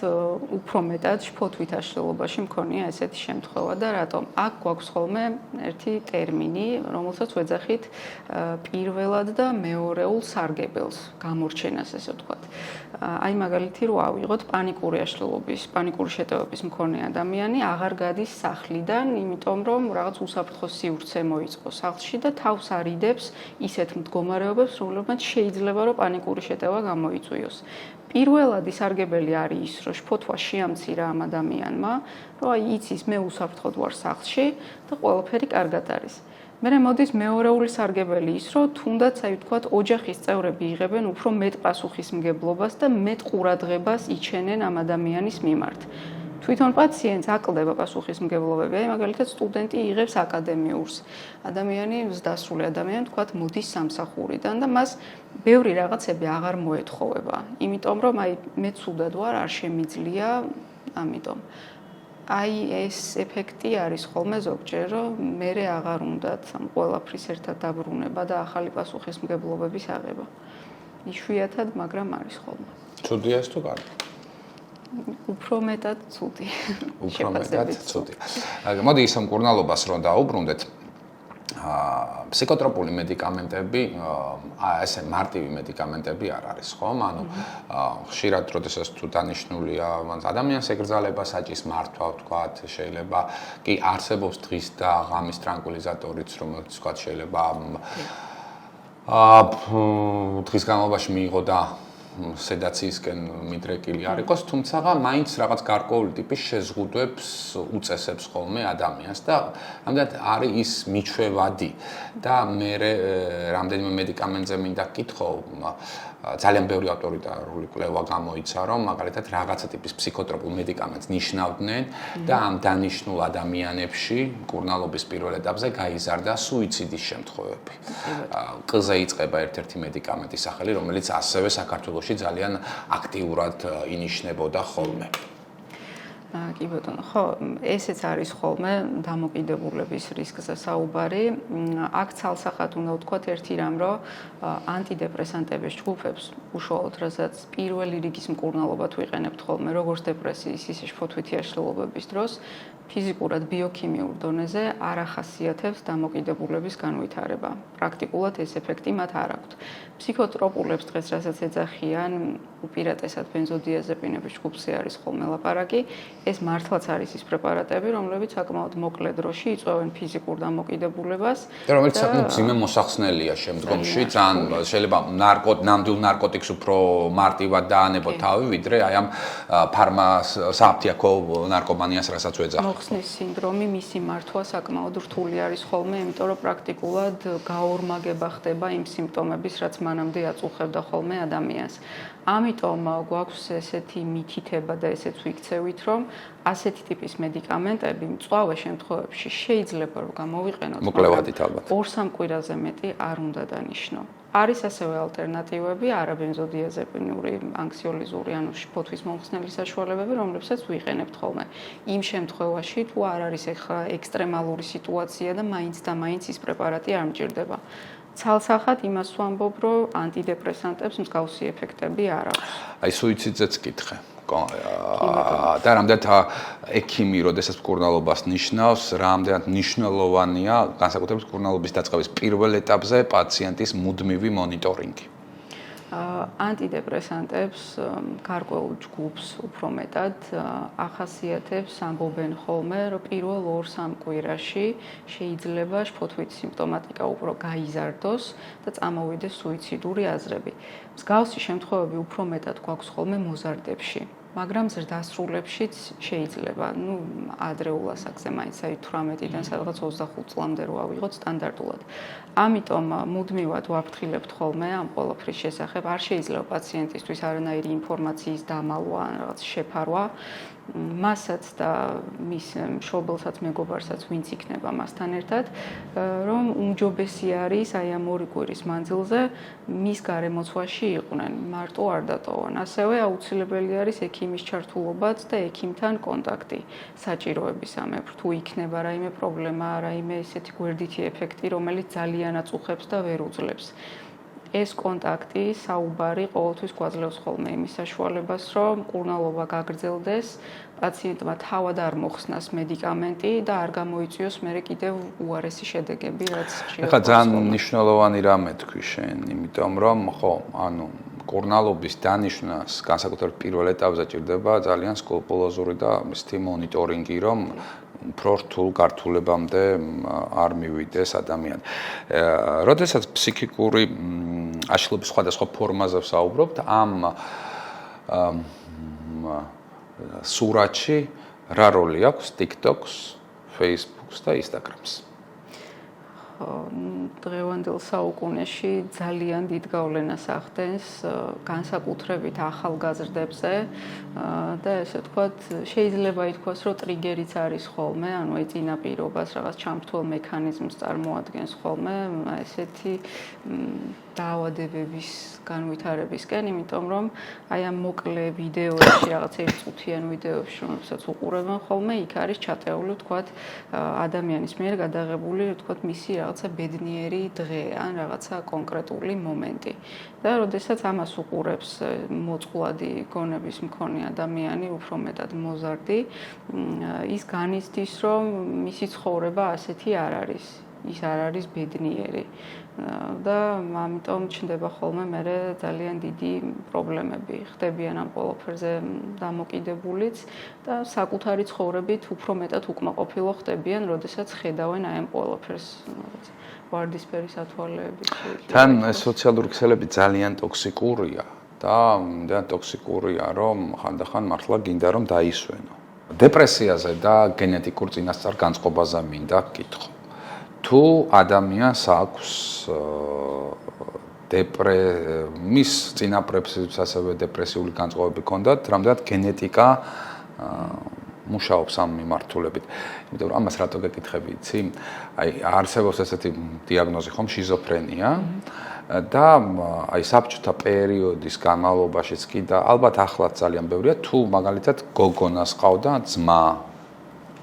უფრო მეტად შფოთვით აშლილობაში მქონია ესეთი შემთხვევა და რატომ? აქ გვაქვს ხოლმე ერთი ტერმინი, რომელსაც ვეძახით პირველად და მეორეულ სარგებელს, გამორჩენას, ესე ვთქვათ. აი მაგალითი რო ავიღოთ პანიკური აშლილობის, პანიკური შეტევების მქონე ადამიანი აღარ გადის სახლიდან, იმიტომ რომ რაღაც უსაფრთხო სივრცე მოიწყო სახლში და თავს არიდებს ისეთ მდგომარეობებს, რომლებმაც შეიძლება რომ პანიკური შეტევა გამოიწვიოს. პირველადი სარგებელი არის ის, რომ შფოთვა შეამცირა ამ ადამიანმა, რომ აი იცის მე უსაფრთხოდ ვარ სახლში და ყველაფერი კარგად არის. მერე მოდის მეორეული სარგებელი ის, რომ თუნდაც აი ვთქვათ ოჯახის წევრები იღებენ უფრო მეტ პასუხისმგებლობას და მეტ ყურადღებას იჩენენ ამ ადამიანის მიმართ. თვითონ პაციენტს აკლდება პასუხისმგებლობები, აი მაგალითად სტუდენტი იღებს აკადემიურს. ადამიანი დასრული ადამიანი ვთქვათ მოდის სამსახურიდან და მას ბევრი რაღაცები აღარ მოეთხოვება, იმიტომ რომ აი მე ცუდად ვარ, არ შემიძლია, ამიტომ. აი ეს ეფექტი არის ხოლმე ზოგჯერ, რომ მერე აღარ უნდათ ამ ყველაფრის ერთად დაბრუნება და ახალი პასუხისმგებლობების აღება. იშვიათად, მაგრამ არის ხოლმე. ცუდია ეს თუ კარგი? უფრო მეტად ცუდი. უფრო მეტად ცუდი. მოდი ის მკურნალობას რომ დაუბრუნდეთ. ფსიქოტროპული მედიკამენტები, ესე მარტივი მედიკამენტები არ არის, ხომ? ანუ ხშირად როდესაც თუ დანიშნულია ადამიანის ეკრძალება, საჭის მართვა, ვთქვათ, შეიძლება კი არსებობს დღის და ღამის ტრანკვილიზატორიც, რომელიც ვთქვათ, შეიძლება დღის განმავლობაში მიიღო და სედაციისკენ მიდრეკილი არ იყოს, თუმცა მაინც რაღაც გარკვეული ტიპის შეზღუდვებს უწესებს ხოლმე ადამიანს და ამდენად არის ის მიჩვევადი და მე რამდენიმე მედიკამენტზე მინდა გკითხო, ძალიან ბევრი ავტორიტარული კვლევა გამოიცა, რომ მაგალითად რაღაცა ტიპის ფსიქოტროპულ მედიკამენტს ნიშნავდნენ და ამ დანიშნულ ადამიანებში მკურნალობის პირველ ეტაპზე გაიზარდა სუიციდის შემთხვევები. ყ-ზე იწყება ერთ-ერთი მედიკამენტის სახელი, რომელიც ასევე საქართველოში ძალიან აქტიურად ინიშნებოდა ხოლმე. კი ბატონო, ხო, ესეც არის ხოლმე დამოკიდებულების რისკზე საუბარი. აქ ცალსახად უნდა ვთქვათ ერთი რამ, რომ ანტიდეპრესანტების ჯგუფებს უშუალოდ რასაც პირველი რიგის მკურნალობად ვიყენებთ ხოლმე, როგორც დეპრესიის, ისე შფოთვითი აშლილობების დროს, ფიზიკურად ბიოქიმიურ დონეზე არ ახასიათებს დამოკიდებულების განვითარება. პრაქტიკულად ეს ეფექტი მათ არ აქვთ. ფსიქოტროპულებს დღეს რასაც ეძახიან, უპირატესად ბენზოდიაზეპინების ჯგუფზე არის ხოლმე ლაპარაკი. ეს მართლაც არის ის პრეპარატები, რომლებიც საკმაოდ მოკლე დროში იწვევენ ფიზიკურ დამოკიდებულებას და რომელიც საკმაოდ მძიმე მოსახსნელია შემდგომში, ძალიან შეიძლება ნამდვილ ნარკოტიკს უფრო მარტივად დაანებოთ თავი, ვიდრე აი ამ სააფთიაქო ნარკომანიას, რასაც ვეძახთ. მოხსნის სინდრომი, მისი მართვა საკმაოდ რთული არის ხოლმე, იმიტომ რომ პრაქტიკულად გაორმაგება ხდება იმ სიმპტომების, რაც მანამდე აწუხებდა ხოლმე ადამიანს. ამიტომ გვაქვს ესეთი მითითება და ესეც ვიქცევით, რომ ასეთი ტიპის მედიკამენტები მწვავე შემთხვევებში შეიძლება რომ გამოვიყენოთ, მოკლევადით ალბათ. 2-3 კვირაზე მეტი არ უნდა დანიშნო. არის ასევე ალტერნატივები, არაბენზოდიაზეპინური, ანქსიოლიზური, ანუ შფოთვის მომხსნელი საშუალებები, რომლებსაც ვიყენებთ ხოლმე. იმ შემთხვევაში, თუ არ არის ეხლა ექსტრემალური სიტუაცია და მაინც და მაინც ის პრეპარატი არ მჭირდება. ცალსახად იმას ვამბობ, რომ ანტიდეპრესანტებს მსგავსი ეფექტები არ აქვს. აი სუიციდზეც კითხე. და რამდენად ექიმი, როდესაც მკურნალობას ნიშნავს, რამდენად მნიშვნელოვანია განსაკუთრებით მკურნალობის დაწყების პირველ ეტაპზე პაციენტის მუდმივი მონიტორინგი. ანტიდეპრესანტებს გარკვეულ ჯგუფს უფრო მეტად ახასიათებს ამბობენ ხოლმე, რომ პირველ 2-3 კვირაში შეიძლება შფოთვითი სიმპტომატიკა უფრო გაიზარდოს და წამოვიდეს სუიციდური აზრები. მსგავსი შემთხვევები უფრო მეტად გვაქვს ხოლმე მოზარდებში. მაგრამ ზრდასრულებშიც შეიძლება, ადრეულ ასაკზე მაინც აი 18-დან სადღაც 25 წლამდე რო ავიღოთ სტანდარტულად. ამიტომ მუდმივად ვაფრთხილებთ ხოლმე ამ ყველაფრის შესახებ. არ შეიძლება პაციენტისთვის არანაირი ინფორმაციის დამალვა, რაღაც შეფარვა. მასაც და მის მშობელსაც, მეგობარსაც, ვინც იქნება მასთან ერთად, რომ უმჯობესი არის აი ამ 2 კვირის მანძილზე მის გარემოცვაში იყვნენ, მარტო არ დატოვონ. ასევე აუცილებელი არის ექიმის ჩართულობაც და ექიმთან კონტაქტი საჭიროების ამებრ. თუ იქნება რაიმე პრობლემა, რაიმე ესეთი გვერდითი ეფექტი, რომელიც ძალიან აწუხებს და ვერ უძლებს. ეს კონტაქტი, საუბარი ყოველთვის გვაძლევს ხოლმე იმის საშუალებას, რომ მკურნალობა გაგრძელდეს, პაციენტმა თავად არ მოხსნას მედიკამენტი და არ გამოიწვიოს მერე კიდევ უარესი შედეგები, რაც ხშირად. ეხლა ძალიან მნიშვნელოვანი რამე თქვი შენ, იმიტომ რომ ხო, ანუ მკურნალობის დანიშნას განსაკუთრებით პირველ ეტაპზე ჭირდება ძალიან სკრუპულოზური და მისთი მონიტორინგი, რომ უფრო რთულ გართულებამდე არ მივიდეს ადამიანი. როდესაც ფსიქიკური აშლილობის სხვადასხვა ფორმაზე ვსაუბრობთ, ამ სურათში რა როლი აქვს TikTok-ს, Facebook-ს და Instagram-ს? დღევანდელ საუკუნეში ძალიან დიდ გავლენას ახდენს განსაკუთრებით ახალგაზრდებზე და ესე ვთქვათ, შეიძლება ითქვას, რომ ტრიგერიც არის ხოლმე, ანუ ეწინაპირობას რაღაც ჩამრთვალ მექანიზმს წარმოადგენს ხოლმე, ესეთი დაავადებების განვითარებისკენ, იმიტომ რომ აი ამ მოკლე ვიდეოებში, რაღაც ერთწუთიან ვიდეოებში, რომელსაც უყურებენ ხოლმე, იქ არის ჩატეული, ვთქვათ, ადამიანის მიერ გადაღებული, ვთქვათ, მისი რაღაცა ბედნიერი დღე ან რაღაცა კონკრეტული მომენტი. და როდესაც ამას უყურებს მოწყვლადი გონების მქონე ადამიანი, უფრო მეტად მოზარდი, ის განიცდის, რომ მისი ცხოვრება ასეთი არ არის. ის არ არის ბედნიერი. და ამიტომ ჩნდება ხოლმე მერე ძალიან დიდი პრობლემები. ხდებიან ამ ყველაფერზე დამოკიდებულიც და საკუთარი ცხოვრებით უფრო მეტად უკმაყოფილო ხდებიან, როდესაც ხედავენ აი ამ ყველაფერს. ვარდისფერი სათვალეებით. თან ეს სოციალური ქსელები ძალიან ტოქსიკურია და ძალიან ტოქსიკურია, რომ ხანდახან მართლა გინდა რომ დაისვენო. დეპრესიაზე და გენეტიკურ წინასწარ განწყობაზე მინდა ვკითხო. თუ ადამიანს აქვს მის წინაპრებს ასევე დეპრესიული განწყობები ჰქონდათ, რამდენად გენეტიკა მუშაობს ამ მიმართულებით. იმიტომ რომ ამას რატო გეკითხები, იცი? აი არსებობს ესეთი დიაგნოზი ხომ შიზოფრენია და აი საბჭოთა პერიოდის განმავლობაშიც კი და ალბათ ახლაც ძალიან ბევრია თუ მაგალითად გოგონას ყავდა ძმა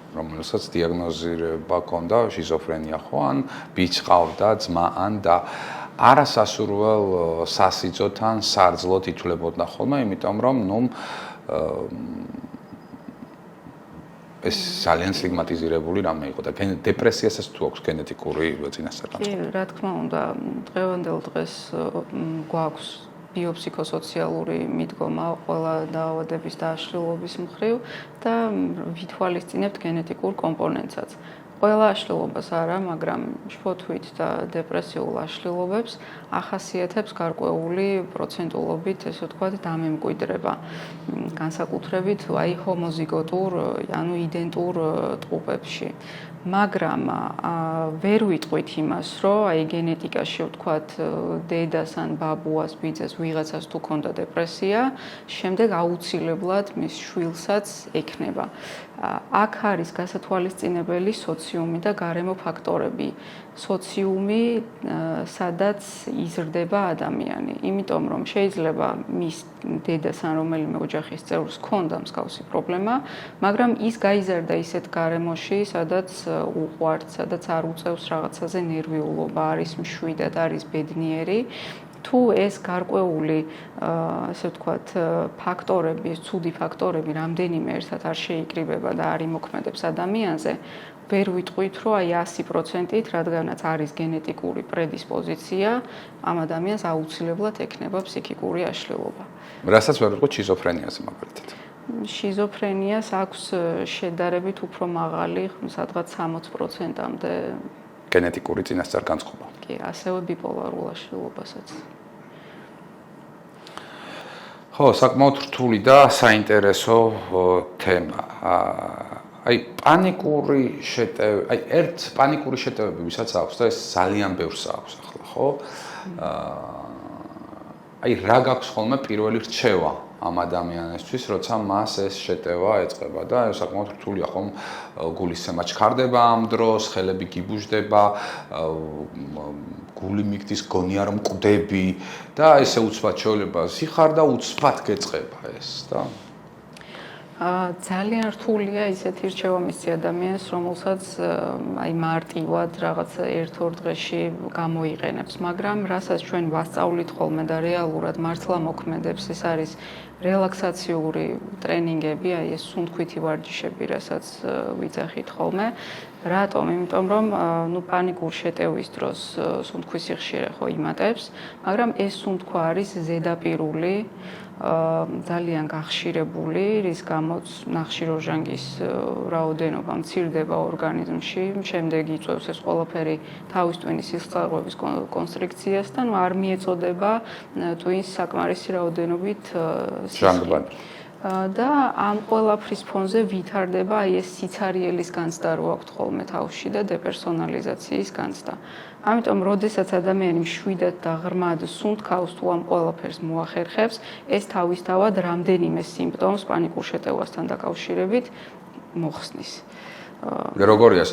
რომელსაც დიაგნოზირება ჰქონდა შიზოფრენია ხო ან ბიჭს ყავდა ძმა ან და არასასურველ სასიძოთ ან სარძლოთ ითვლებოდა ხოლმე, იმიტომ რომ ეს ძალიან სტიგმატიზირებული რამე იყო და დეპრესიასაც თუ აქვს გენეტიკური წინასწარმეტყველება. კი, რა თქმა უნდა, დღევანდელ დღეს გვაქვს ბიოფსიქოსოციალური მიდგომა ყველა დაავადების დააშლილობის მხრივ და ვითვალისწინებთ გენეტიკურ კომპონენტსაც. ყველა აშლილობას არა, მაგრამ შფოთვით და დეპრესიულ აშლილობებს ახასიათებს გარკვეული პროცენტულობით, ესე ვთქვათ, დამემკვიდრება. განსაკუთრებით აი ჰომოზიგოტურ, ანუ იდენტურ ტყუპებში. მაგრამ ვერ ვიტყვით იმას, რომ აი გენეტიკაში ვთქვათ, დედას ან ბაბუას, ბიძას ვიღაცას თუ ქონდა დეპრესია, შემდეგ აუცილებლად მის შვილსაც ექნება. აქ არის გასათვალისწინებელი სოციუმი და გარემო ფაქტორები. სოციუმი, სადაც იზრდება ადამიანი. იმიტომ რომ შეიძლება მის დედას ან რომელიმე ოჯახის წევრს ქონდა მსგავსი პრობლემა, მაგრამ ის გაიზარდა ისეთ გარემოში, სადაც უყვართ, სადაც არ უწევს რაღაცაზე ნერვიულობა, არის მშვიდად, არის ბედნიერი. თუ ეს გარკვეული, ასე ვთქვათ, ფაქტორები, ცუდი ფაქტორები რამდენიმე ერთად არ შეიკრიბება და არ იმოქმედებს ადამიანზე, ვერ ვიტყვით, რომ აი 100%-ით, რადგანაც არის გენეტიკური პრედისპოზიცია, ამ ადამიანს აუცილებლად ექნება ფსიქიკური აშლილობა. რასაც ვერ ვიტყვით შიზოფრენიაზე მაგალითად. შიზოფრენიას აქვს შედარებით უფრო მაღალი, სადღაც 60%-მდე გენეტიკური წინასწარმეტყველება. კი, ასევე ბიპოლარულ აშლილობასაც. ხო, საკმაოდ რთული და საინტერესო თემა. აი პანიკური შეტევები, აი ერთ პანიკური შეტევები ვისაც აქვს და ეს ძალიან ბევრს აქვს ახლა, ხო? აი რა გაქვს ხოლმე პირველი რჩევა ამ ადამიანისთვის, როცა მას ეს შეტევა ეწყება და საკმაოდ რთულია ხომ გულისცემა ჩქარდება ამ დროს, ხელები გიბუჟდება, გული მიგდის გონია რომ მკვდები და ესე უცბად შეიძლება სიხარ და უცბად გეწყება ეს და ძალიან რთულია ისეთი რჩევა მისცი ადამიანს, რომელსაც აი მარტივად რაღაც ერთ-ორ დღეში გამოიყენებს, მაგრამ რასაც ჩვენ ვასწავლით ხოლმე და რეალურად მართლა მოქმედებს, ეს არის რელაქსაციური ტრენინგები, აი ეს სუნთქვითი ვარჯიშები, რასაც ვიძახით ხოლმე. რატომ? იმიტომ რომ პანიკურ შეტევის დროს სუნთქვის სიხშირე ხო იმატებს, მაგრამ ეს სუნთქვა არის ზედაპირული, ძალიან გახშირებული, რის გამოც ნახშირორჟანგის რაოდენობა მცირდება ორგანიზმში, შემდეგ იწვევს ეს ყველაფერი თავის ტვინის სისხლძარღვების კონსტრიქციას და არ მიეწოდება ტვინის საკმარისი რაოდენობით ჟანგბადი. და ამ ყველაფრის ფონზე ვითარდება აი ეს სიცარიელის განცდა რო აქვთ ხოლმე თავში და დეპერსონალიზაციის განცდა. ამიტომ, როდესაც ადამიანი მშვიდად და ღრმად სუნთქავს თუ ამ ყველაფერს მოახერხებს, ეს თავისთავად რამდენიმე სიმპტომს პანიკურ შეტევასთან დაკავშირებით მოხსნის. როგორია ეს?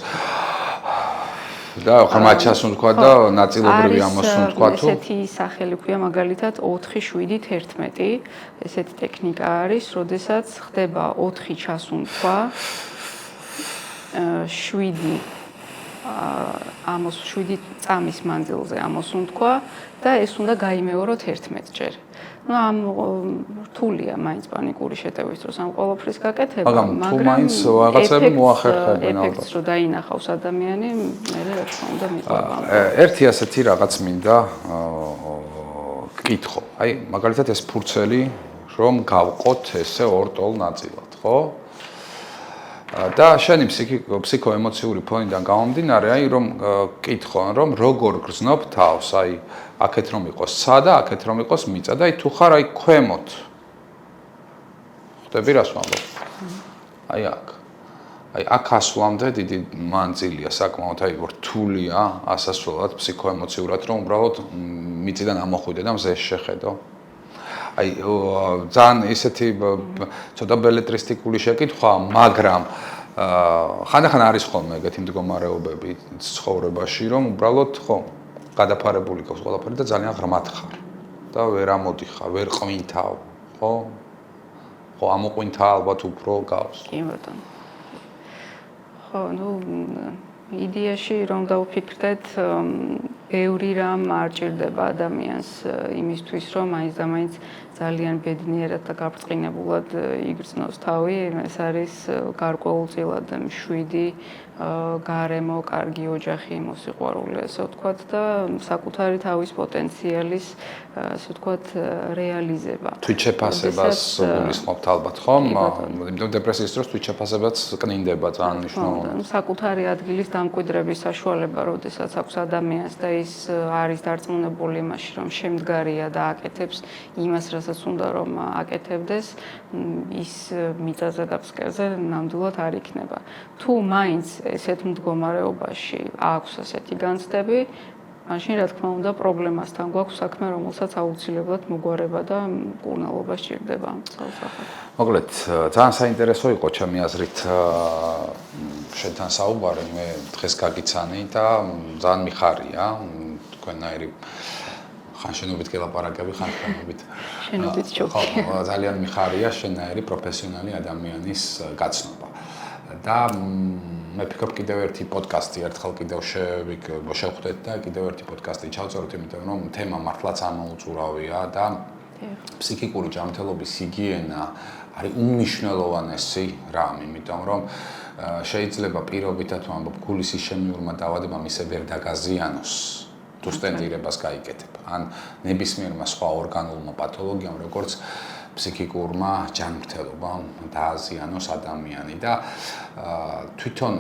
და ღრმად ჩასუნთქვა და ნაწილობრივი ამოსუნთქვა თუ ესეთი სახელი ქვია მაგალითად 4-7-11. ესეთი ტექნიკა არის, როდესაც ხდება 4 ჩასუნთქვა, 7 წამის მანძილზე ამოსუნთქვა და ეს უნდა გაიმეოროთ 11 ჯერ. ამ რთულია მაინც პანიკური შეტევის დროს ამ ყველაფრის გაკეთება, მაგრამ მაინც რაღაცები მოახერხებენ ალბათ. ეფექტს რო დაინახავს ადამიანი, მერე რა თქმა უნდა მიყვება. ერთი ასეთი რაღაც მინდა კითხო. აი, მაგალითად ეს ფურცელი რომ გავყოთ ესე ორ-ტოლ ნაწილად, ხო? და შენი ფსიქოემოციური ფონიდან გამომდინარე, აი რომ კითხონ, რომ როგორ გრძნობ თავს, აი აქეთ რომ იყოს ცა და აქეთ რომ იყოს მიწა და აი თუ ხარ აი ქვემოთ. ხვდები რას ვამბობ? აი აქ. აი აქ ასვლამდე დიდი მანძილია საკმაოდ აი რთულია ასასვლელად ფსიქოემოციურად რომ უბრალოდ მიწიდან ამოხვიდე და მზეს შეხედო. აი ძალიან ისეთი ცოტა ბელეტრისტიკული შეკითხვა, მაგრამ ხანდახან არის ხოლმე ეგეთი მდგომარეობები ცხოვრებაში, რომ უბრალოდ ხო გადაფარებული გქოს ყველაფერი და ძალიან ღრმად ხარ და ვერ ამოდიხარ, ვერ ყვინთავ, ხო? ხო ამოყვინთა ალბათ უფრო გავს. კი ბატონო. ხო, ну იდეაში რომ დავფიქრდეთ, ბევრი რამ არ ჭირდება ადამიანს იმისთვის, რომ მაინც და მაინც ძალიან ბედნიერად და გაბრწყინებულად იგრძნოს თავი. ეს არის გარკვეულწილად მშვიდი გარემო, კარგი ოჯახი, მოსიყვარული, ასე ვთქვათ და საკუთარი თავის პოტენციალის, ასე ვთქვათ, რეალიზება. თვითშეფასებას გულისხმობთ ალბათ, ხო? იმიტომ დეპრესიის დროს თვითშეფასებაც კნინდება ძალიან მნიშვნელოვნად. საკუთარი ადგილის დამკვიდრების საშუალება, როდესაც აქვს ადამიანს და ის არის დარწმუნებული იმაში, რომ შემდგარია და აკეთებს იმას, რასაც უნდა რომ აკეთებდეს, ის მიწაზე და ფსკერზე ნამდვილად არ იქნება. თუ მაინც ესეთ მდგომარეობაში აქვს ასეთი განცდები, მაშინ რა თქმა უნდა პრობლემასთან გვაქვს საქმე, რომელსაც აუცილებლად მოგვარება და მკურნალობა სჭირდება მსგავსად. მოკლედ, ძალიან საინტერესო იყო ჩემი აზრით შენთან საუბარი, მე დღეს გაგიცანი და ძალიან მიხარია თქვენაირი ხან შენობით გელაპარაკები, ხან შენობით. შენობით ჯობია. ხო, ძალიან მიხარია შენაირი პროფესიონალი ადამიანის გაცნობა. და მე ფიქრობ კიდევ ერთი პოდკასტი ერთხელ კიდევ შევხვდეთ და კიდევ ერთი პოდკასტი ჩავწეროთ, იმიტომ რომ თემა მართლაც ამოუწურავია და ფსიქიკური ჯანმრთელობის ჰიგიენა არის უმნიშვნელოვანესი რამ, იმიტომ რომ შეიძლება პირობითად ვამბობ, გულის ისჩემიურმა დაავადებამ ისე ვერ დაგაზიანოს თუ სტენტირებას გაიკეთებ. ან ნებისმიერმა სხვა ორგანულმა პათოლოგიამ, როგორც ფსიქიკურმა ჯანმრთელობამ დააზიანოს ადამიანი და თვითონ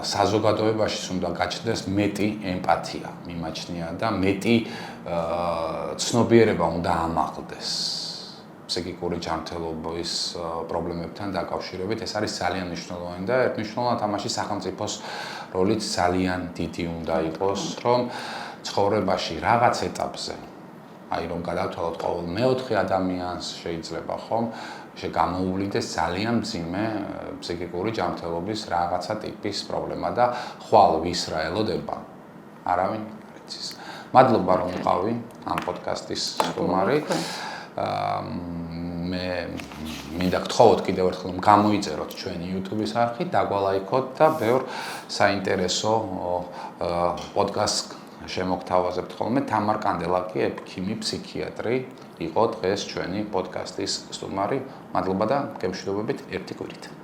საზოგადოებაში უნდა გაჩნდეს მეტი ემპათია მიმაჩნია და მეტი ცნობიერება უნდა ამაღლდეს ფსიქიკური ჯანმრთელობის პრობლემებთან დაკავშირებით. ეს არის ძალიან მნიშვნელოვანი და ერთმნიშვნელოვნად ამაში სახელმწიფოს როლიც ძალიან დიდი უნდა იყოს, რომ ცხოვრებაში რაღაც ეტაპზე აი რომ გადავთვალოთ ყოველ მეოთხე ადამიანს შეიძლება ხომ გამოუვლიდეს ძალიან მძიმე ფსიქიკური ჯანმრთელობის რაღაცა ტიპის პრობლემა და ხვალ ვის რა ელოდება არავინ არ იცის. მადლობა რომ იყავი ამ პოდკასტის სტუმარი. მე მინდა გთხოვოთ კიდევ ერთხელ რომ გამოიწეროთ ჩვენი YouTube-ის არხი, დაგვალაიქოთ და ბევრ საინტერესო პოდკასტს შემოგთავაზებთ ხოლმე. თამარ კანდელაკი, ექიმი, ფსიქიატრი იყო დღეს ჩვენი პოდკასტის სტუმარი. მადლობა და გემშვიდობებით ერთი კვირით.